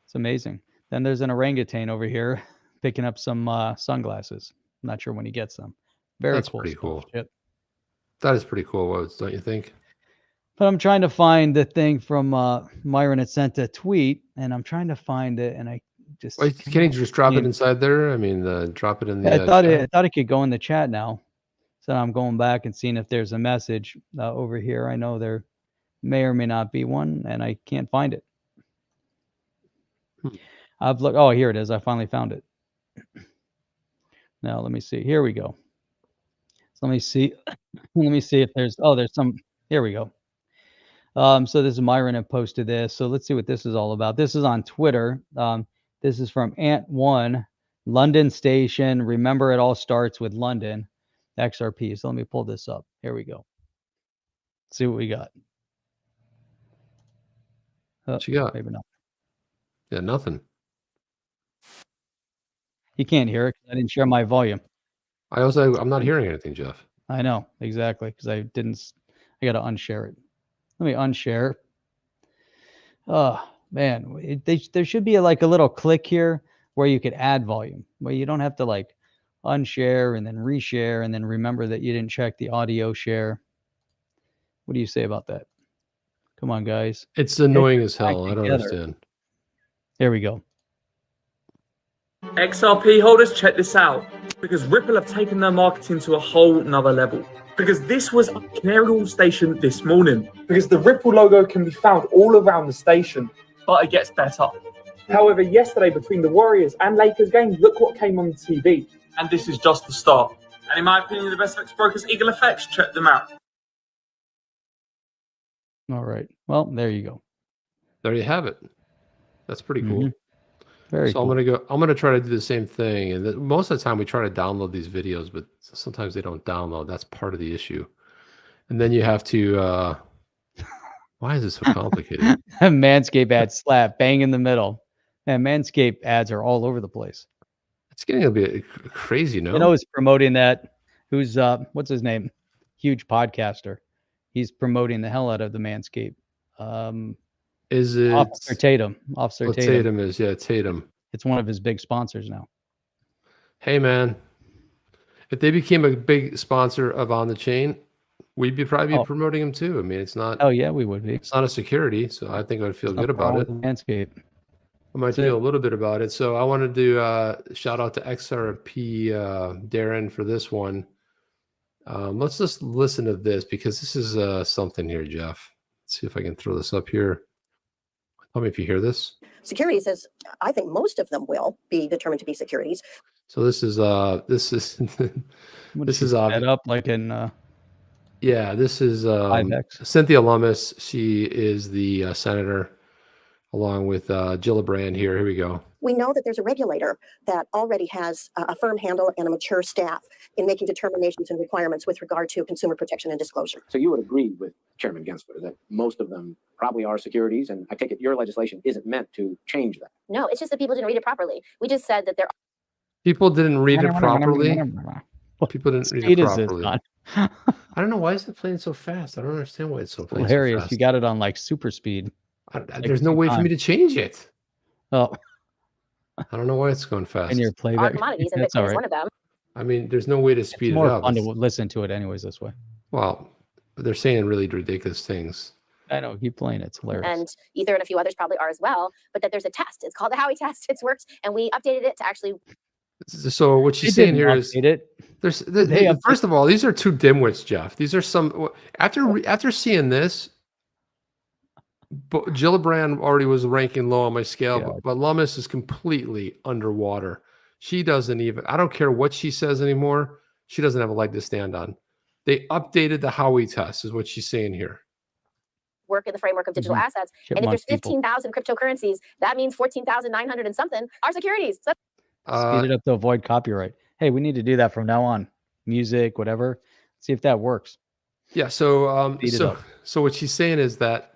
It's amazing. Then there's an orangutan over here picking up some sunglasses. I'm not sure when he gets them. That's cool. Pretty cool. Chip. That is pretty cool, don't you think? But I'm trying to find the thing from Myron had sent a tweet, and I'm trying to find it, and I just can you just drop it inside there? I mean, drop it in the. I thought it could go in the chat now, so I'm going back and seeing if there's a message over here. I know there may or may not be one, and I can't find it. I've looked. Oh, here it is. I finally found it. Now let me see. Here we go. So let me see. Let me see if there's. Oh, there's some. Here we go. So this is Myron had posted this. So let's see what this is all about. This is on Twitter. This is from Ant1, London Station. Remember, it all starts with London, XRP. So let me pull this up. Here we go. Let's see what we got. What you got? Maybe not. Yeah, nothing. You can't hear it because I didn't share my volume. I'm not hearing anything, Jeff. I know, exactly, because I got to unshare it. Let me unshare. Oh, man. There should be a little click here where you could add volume, where you don't have to unshare and then reshare and then remember that you didn't check the audio share. What do you say about that? Come on, guys. It's annoying as hell. I don't understand. There we go. XRP holders, check this out. Because Ripple have taken their marketing to a whole nother level. Because this was a Canary Wharf station this morning. Because the Ripple logo can be found all around the station. But it gets better. However, yesterday between the Warriors and Lakers game, look what came on the TV. And this is just the start. And in my opinion, the best FX brokers, Eagle FX, check them out. All right. Well, there you go. There you have it. That's pretty cool. Very So cool. I'm gonna try to do the same thing. And most of the time we try to download these videos, but sometimes they don't download. That's part of the issue. And then you have to why is it so complicated? Manscaped ad slap bang in the middle. And Manscaped ads are all over the place. It's getting a bit crazy, no? You know who's promoting that? Who's what's his name? Huge podcaster. He's promoting the hell out of the Manscaped. Is it Officer Tatum? Officer what Tatum. Tatum is? Yeah, Tatum. It's one of his big sponsors now. Hey man, if they became a big sponsor of On the Chain, we'd probably be promoting them too. I mean, it's not. Oh yeah, we would be. It's not a security, so I think I'd feel good about it. Manscaped. I might feel a little bit about it. So I wanted to shout out to XRP Darren for this one. Let's just listen to this because this is something here, Jeff. Let's see if I can throw this up here. Tell me if you hear this. Securities, as I think most of them will be determined to be securities. So this is this is set up like in yeah, this is 5X. Cynthia Lummis. She is the senator along with Gillibrand here. Here we go. We know that there's a regulator that already has a firm handle and a mature staff in making determinations and requirements with regard to consumer protection and disclosure. So you would agree with Chairman Gensler that most of them probably are securities, and I take it your legislation isn't meant to change that. No, it's just that people didn't read it properly. We just said that there People didn't read it properly. People didn't read it properly. I don't know why is it playing so fast. I don't understand why it's so playing Hilarious. so fast. You got it on like super speed. There's no way for me to change it. Oh, I don't know why it's going fast. in your are playback. commodities, and That's Bitcoin all is right. one of them. I mean, there's no way to speed It's it more up. fun to listen to it anyways this way. Well, they're saying really ridiculous things. I know. Keep playing. It's hilarious. And Ether and a few others probably are as well. But that there's a test. It's called the Howey test. It's worked, and we updated it to actually. So what she's They saying didn't here is update it. there's first of all, these are two dimwits, Jeff. These are some after seeing this. But Gillibrand already was ranking low on my scale, Yeah. but Lummis is completely underwater. She doesn't even, I don't care what she says anymore. She doesn't have a leg to stand on. They updated the Howey test, is what she's saying here. Work in the framework of digital assets. And if Chipmunk there's people. 15,000 cryptocurrencies, that means 14,900 and something are securities. So Speed it up to avoid copyright. Hey, we need to do that from now on. Music, whatever. See if that works. Yeah, so Speed it up. so what she's saying is that,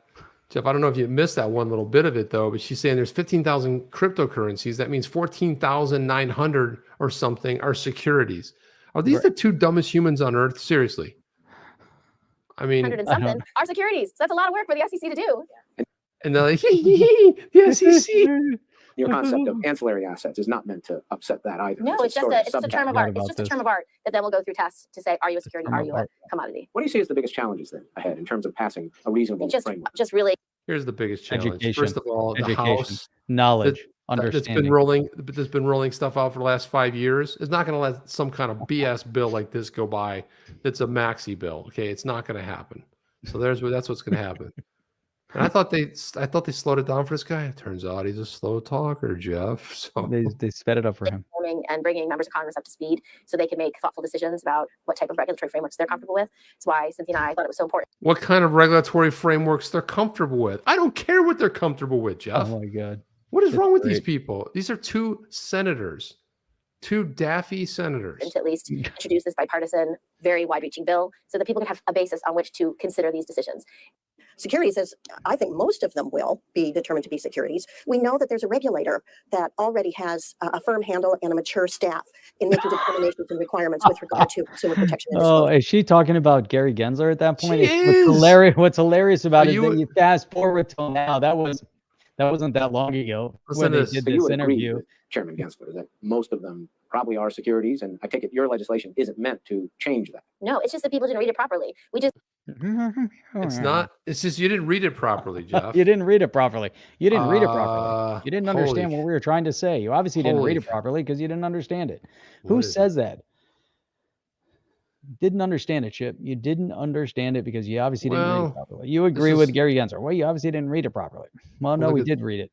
Jeff, I don't know if you missed that one little bit of it though, but she's saying there's 15,000 cryptocurrencies. That means 14,900 or something are securities. Are these the two dumbest humans on earth? Seriously. I mean, 100 and something are securities. So that's a lot of work for the SEC to do. and they're like, the SEC. Your concept of ancillary assets is not meant to upset that either. No, it's just sort a of it's just a subject. term of Forgot art. It's about just a this. term of art that then will go through tests to say, are you a security? Term Are of you a art. commodity? What do you see as the biggest challenges then ahead in terms of passing a reasonable framework? Just really Here's the biggest challenge. Education. First of all, the Education. House Knowledge. that's Understanding. been rolling stuff out for the last 5 years is not going to let some kind of BS bill like this go by. That's a maxi bill. Okay, it's not going to happen. So that's what's going to happen. And I thought they slowed it down for this guy. It turns out he's a slow talker, Jeff. So They sped it up for him. informing and bringing members of Congress up to speed so they can make thoughtful decisions about what type of regulatory frameworks they're comfortable with. That's why Cynthia and I thought it was so important. what kind of regulatory frameworks they're comfortable with? I don't care what they're comfortable with, Jeff. Oh my God. What is That's wrong with these great. people? These are two senators, two daffy senators. And to at least introduce this bipartisan, very wide-reaching bill so that people can have a basis on which to consider these decisions. Securities, as I think most of them will be determined to be securities. We know that there's a regulator that already has a firm handle and a mature staff in making determinations and requirements with regard to consumer protection and Oh, disclosure. is she talking about Gary Gensler at that point? She is. What's hilarious about Are it is you- that you fast forward till now. That wasn't that long ago Listen when to they this. did So you this would agree interview. with Chairman Gensler that most of them probably are securities, and I take it your legislation isn't meant to change that. No, it's just that people didn't read it properly. We just It's not. It's just you didn't read it properly, Jeff. You didn't read it properly. You didn't read it properly. You didn't understand holy- what we were trying to say. You obviously didn't read holy- it properly because you didn't understand it. What Who is says that? Didn't understand it, Chip. You didn't understand it because you obviously didn't read Well, it properly. You agree is- with Gary Gensler. Well, you obviously didn't read it properly. Well, no, Look we at- did read it.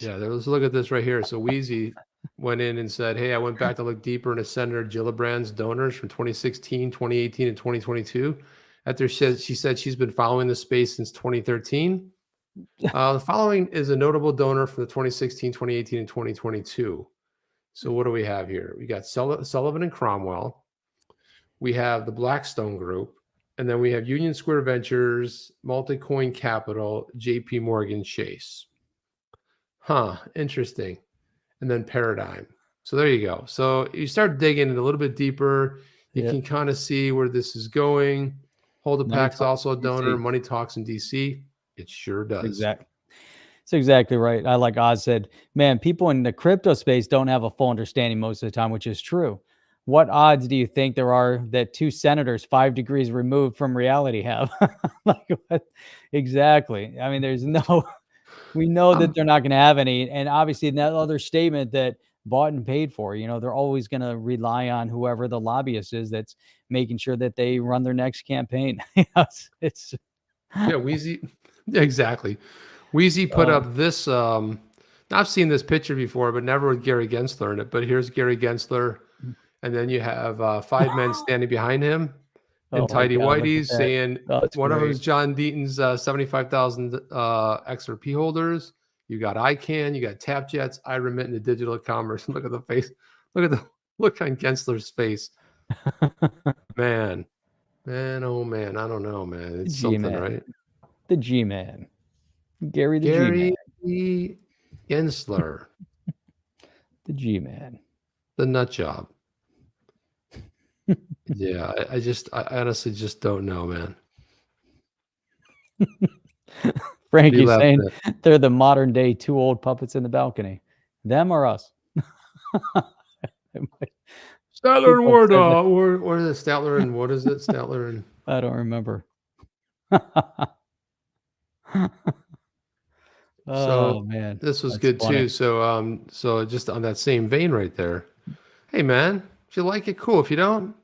Yeah, let's look at this right here. So wEezie went in and said, hey, I went back to look deeper into Senator Gillibrand's donors from 2016, 2018, and 2022. After she said she's been following the space since 2013. The following is a notable donor from the 2016, 2018, and 2022. So what do we have here? We got Sullivan and Cromwell. We have the Blackstone Group. And then we have Union Square Ventures, Multicoin Capital, JP Morgan Chase. Interesting. And then Paradigm. So there you go. So you start digging a little bit deeper. You can kind of see where this is going. Hold the Pack's also a donor. Money Talks in DC. It sure does. Exactly. That's exactly right. I like Oz said, man, people in the crypto space don't have a full understanding most of the time, which is true. What odds do you think there are that 2 senators 5 degrees removed from reality have? Like, what? Exactly. I mean, we know that they're not going to have any. And obviously that other statement that bought and paid for, they're always going to rely on whoever the lobbyist is that's making sure that they run their next campaign. It's wEezie. Exactly. wEezie put up this. I've seen this picture before, but never with Gary Gensler in it. But here's Gary Gensler. And then you have 5 men standing behind him in tidy whities saying one of them is John Deaton's 75,000 XRP holders. You got ICAN, you got TapJets, iRemit into digital commerce. Look at the face. Look on Gensler's face. Man, oh man, I don't know, man. It's something, right? The G-Man. Gary G-Man. Gensler. The G-Man. The nut job. Yeah, I honestly just don't know, man. Frankie's saying they're the modern day 2 old puppets in the balcony. Them or us? Statler and Wardog. Or is it Statler and what is it? Statler and I don't remember. So man, this was good funny. Too. So just on that same vein right there. Hey man, if you like it, cool. If you don't,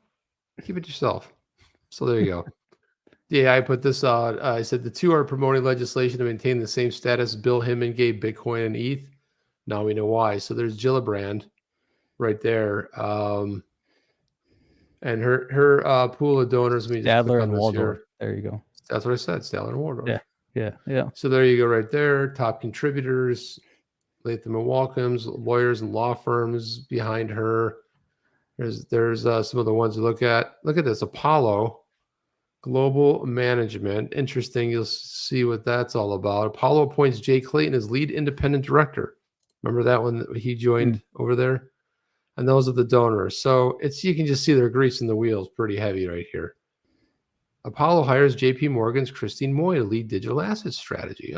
keep it yourself. So there you go. Yeah, I put this out. I said the 2 are promoting legislation to maintain the same status Bill Hinman gave Bitcoin and ETH. Now we know why. So there's Gillibrand right there. And her pool of donors. Stadler and Waldorf. There you go. That's what I said. Stadler and Waldorf. Yeah. So there you go right there. Top contributors, Latham and Walcombs, lawyers and law firms behind her. There's some of the ones to look at. Look at this. Apollo Global Management. Interesting. You'll see what that's all about. Apollo appoints Jay Clayton as lead independent director. Remember that one that he joined over there? And those are the donors. So you can just see they're greasing the wheels pretty heavy right here. Apollo hires JP Morgan's Christine Moy to lead digital asset strategy.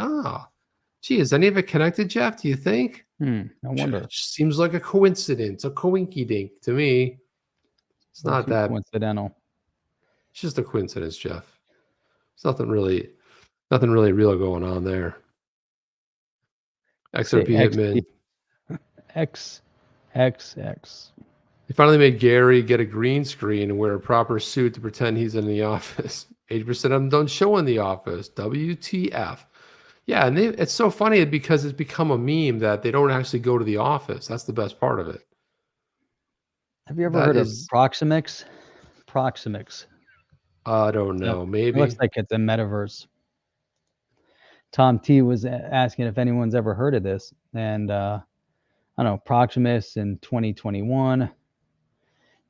Gee, is any of it connected, Jeff? Do you think? I wonder. It seems like a coincidence, a coinky-dink to me. It's not that coincidental. It's just a coincidence, Jeff. There's nothing really real going on there. XRP Hitman. XXX. They finally made Gary get a green screen and wear a proper suit to pretend he's in the office. 80% of them don't show in the office. WTF. Yeah, and it's so funny because it's become a meme that they don't actually go to the office. That's the best part of it. Have you ever heard of Proximix? Proximix. I don't know. Maybe. It looks like it's a metaverse. Tom T was asking if anyone's ever heard of this. And I don't know, Proximus in 2021.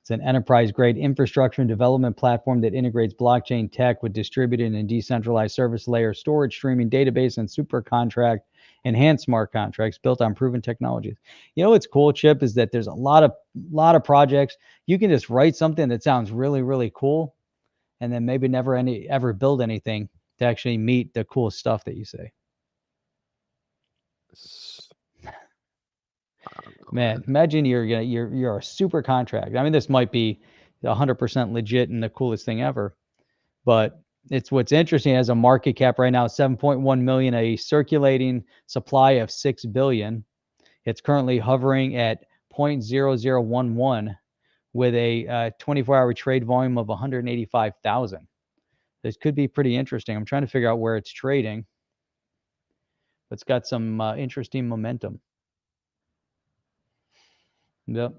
It's an enterprise-grade infrastructure and development platform that integrates blockchain tech with distributed and decentralized service layer storage, streaming, database, and super contract enhanced smart contracts built on proven technologies. You know what's cool, Chip, is that there's a lot of projects. You can just write something that sounds really, really cool, and then maybe never ever build anything to actually meet the cool stuff that you say. Man, imagine you're a super contract. I mean, this might be 100% legit and the coolest thing ever, but what's interesting. It has a market cap right now, 7.1 million, a circulating supply of 6 billion. It's currently hovering at 0.0011 with a 24-hour trade volume of 185,000. This could be pretty interesting. I'm trying to figure out where it's trading, but it's got some interesting momentum. Yep.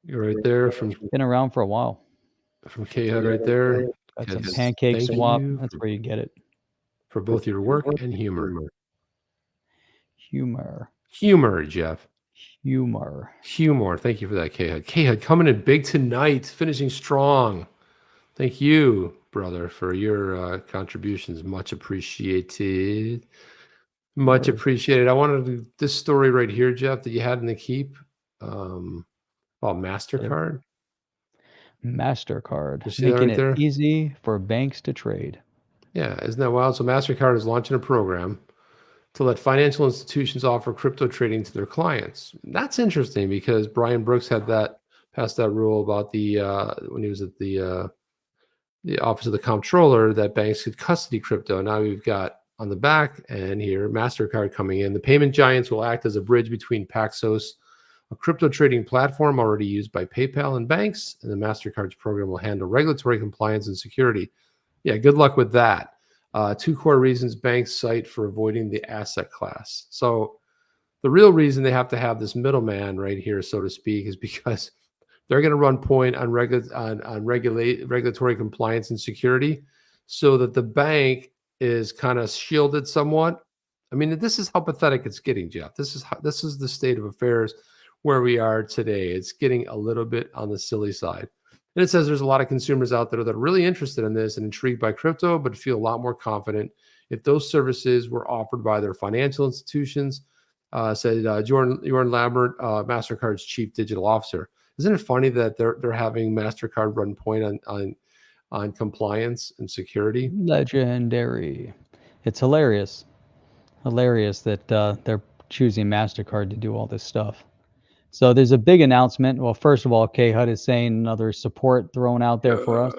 You're right there. Been around for a while. From K-Hud right there. Got some pancake swap. That's where you get it. for both your work and humor. Humor, Jeff. Humor. Thank you for that, K-Hud. K-Hud coming in big tonight, finishing strong. Thank you, brother, for your contributions. Much appreciated. Much appreciated. I wanted to, this story right here, Jeff, that you had in the Keep, about Mastercard. Mastercard, You see that making right there? it easy for banks to trade. Yeah, isn't that wild? So Mastercard is launching a program to let financial institutions offer crypto trading to their clients. That's interesting because Brian Brooks had passed that rule about the when he was at the Office of the Comptroller, that banks could custody crypto. Now we've got on the back end here Mastercard coming in. The payment giants will act as a bridge between Paxos, a crypto trading platform already used by PayPal and banks, and the Mastercard's program will handle regulatory compliance and security. Yeah, good luck with that. 2 core reasons banks cite for avoiding the asset class. So the real reason they have to have this middleman right here, so to speak, is because they're going to run point on regulatory compliance and security, so that the bank is kind of shielded somewhat. I mean, this is how pathetic it's getting, Jeff. This is the state of affairs where we are today. It's getting a little bit on the silly side. And it says there's a lot of consumers out there that are really interested in this and intrigued by crypto, but feel a lot more confident if those services were offered by their financial institutions, said Jordan Lambert, Mastercard's chief digital officer. Isn't it funny that they're having Mastercard run point on compliance and security? Legendary. It's hilarious. Hilarious that they're choosing Mastercard to do all this stuff. So there's a big announcement. Well, first of all, K-Hud is saying another support thrown out there for us.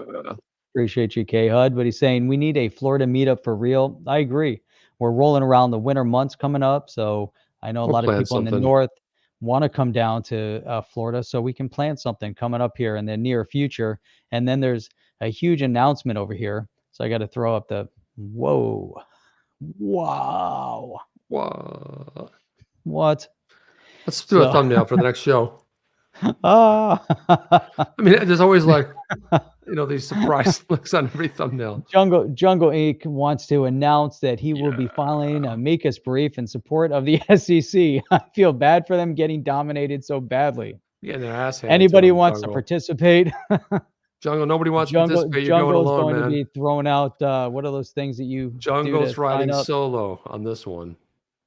Appreciate you, K-Hud. But he's saying we need a Florida meetup for real. I agree. We're rolling around the winter months coming up. So I know a lot of people in the north want to come down to Florida, so we can plan something coming up here in the near future. And then there's a huge announcement over here. So I got to throw up the wow. What? Let's do a thumbnail for the next show. I mean, there's always like, these surprise looks on every thumbnail. Jungle Inc. wants to announce that he will be filing an Amicus brief in support of the SEC. I feel bad for them getting dominated so badly. Yeah, their ass handed Anybody to them, wants Jungle. to participate? Jungle, nobody wants to participate. You're going alone, going man. to be throwing out, what are those things that you Jungle's do to riding sign up? solo on this one.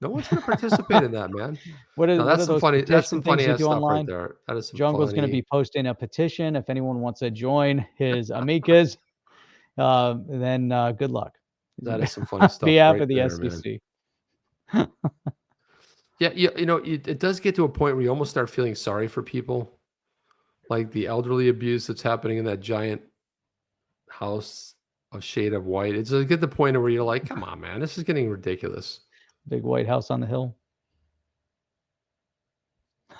No one's going to participate in that, man. That's some funny ass stuff online? right there. That is some Jungle's going to be posting a petition. If anyone wants to join his Amicus, then good luck. That is some funny stuff. On behalf right of the there, SEC. Yeah, it does get to a point where you almost start feeling sorry for people, like the elderly abuse that's happening in that giant house of shade of white. It's get to the point where you're like, come on, man, this is getting ridiculous. Big white house on the hill.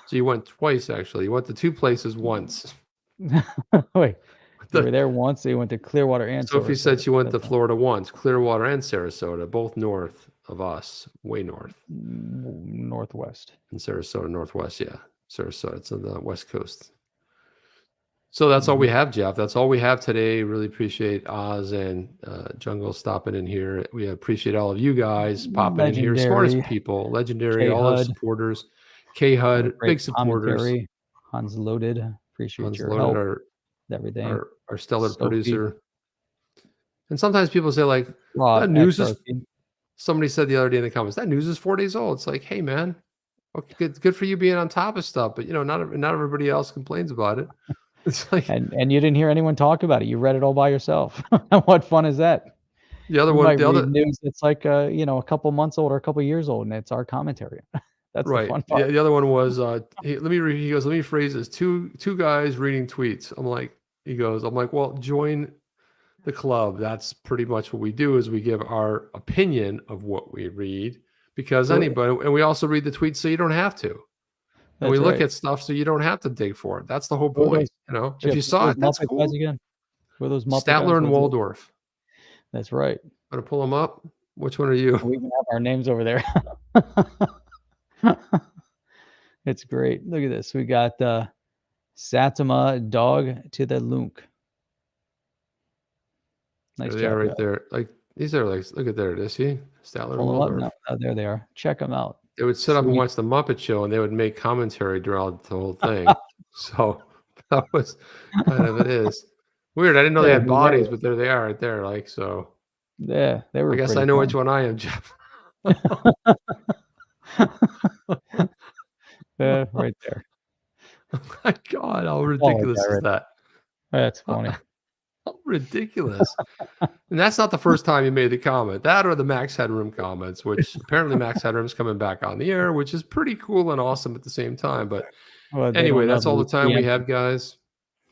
So you went twice, actually. You went to 2 places once. Wait, you were there once. So you went to Clearwater and Sophie Sarasota. said she went to Florida once, Clearwater and Sarasota, both north of us, way north. Northwest. In Sarasota, northwest, yeah. Sarasota, it's on the west coast. So that's all we have, Jeff. That's all we have today. Really appreciate Oz and Jungle stopping in here. We appreciate all of you guys popping in here. Smartest people, legendary, all our supporters. K-Hud, big supporters. Hans Loaded, appreciate Hans your Loaded, help. Everything. Our stellar Sophie. producer. And sometimes people say, like, that news is, somebody said the other day in the comments, that news is 4 days old. It's like, hey, man, okay, good for you being on top of stuff, but not everybody else complains about it. It's like, and you didn't hear anyone talk about it. You read it all by yourself. What fun is that? The other one, the other news that's like a couple months old or a couple years old, and it's our commentary. That's right. The fun part. The other one was let me phrase this. Two guys reading tweets. I'm like, well, join the club. That's pretty much what we do, is we give our opinion of what we read, because anybody, and we also read the tweets so you don't have to. And we look at stuff so you don't have to dig for it. That's the whole point. If you saw it, that's cool. Again? Were those Statler and Waldorf? That's right. Want to pull them up? Which one are you? We even have our names over there. It's great. Look at this. We got Satima Dog to the Lunk. Nice job, right there. Like, These are like, look at there. Is he Statler? Pull 'em up Waldorf? now. Oh, there they are. Check them out. They would sit up and Sweet. watch the Muppet Show, and they would make commentary throughout the whole thing. So that was kind of it is weird. I didn't know they Yeah, had bodies, but there they are, right there. Like so. Yeah, they were. I guess pretty I know fun. which one I am, Jeff. Right there. Oh my God, how ridiculous is Garrett. that? That's funny. How ridiculous. And that's not the first time you made the comment. That or the Max Headroom comments, which apparently Max Headroom's coming back on the air, which is pretty cool and awesome at the same time. But Well, they anyway, don't know that's all the time we answer. have, guys.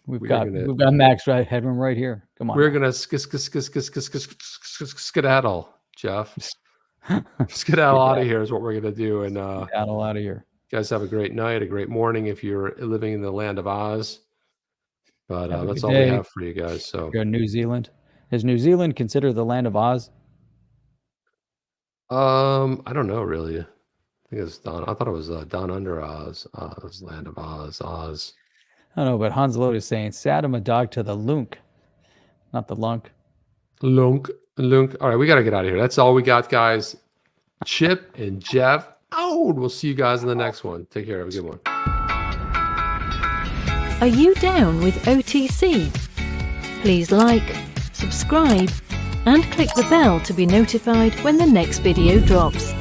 We've we're got gonna- Max Headroom right here. Come on. We're gonna skedaddle, Jeff. Skedaddle out of here is what we're gonna do. And Skedaddle out of here. guys have a great night, a great morning if you're living in the land of Oz. But Have a that's good all day. we have for you guys. So Go to New Zealand. Is New Zealand considered the land of Oz? I don't know really. I think it's Don. I thought it was Down Under Oz. Oz, land of Oz. Oz. I don't know, but Hans Lode is saying, sat him a dog to the lunk, not the lunk. Lunk. All right, we got to get out of here. That's all we got, guys. Chip and Jeff out. We'll see you guys in the next one. Take care. Have a good one. Are you down with OTC? Please like, subscribe, and click the bell to be notified when the next video drops.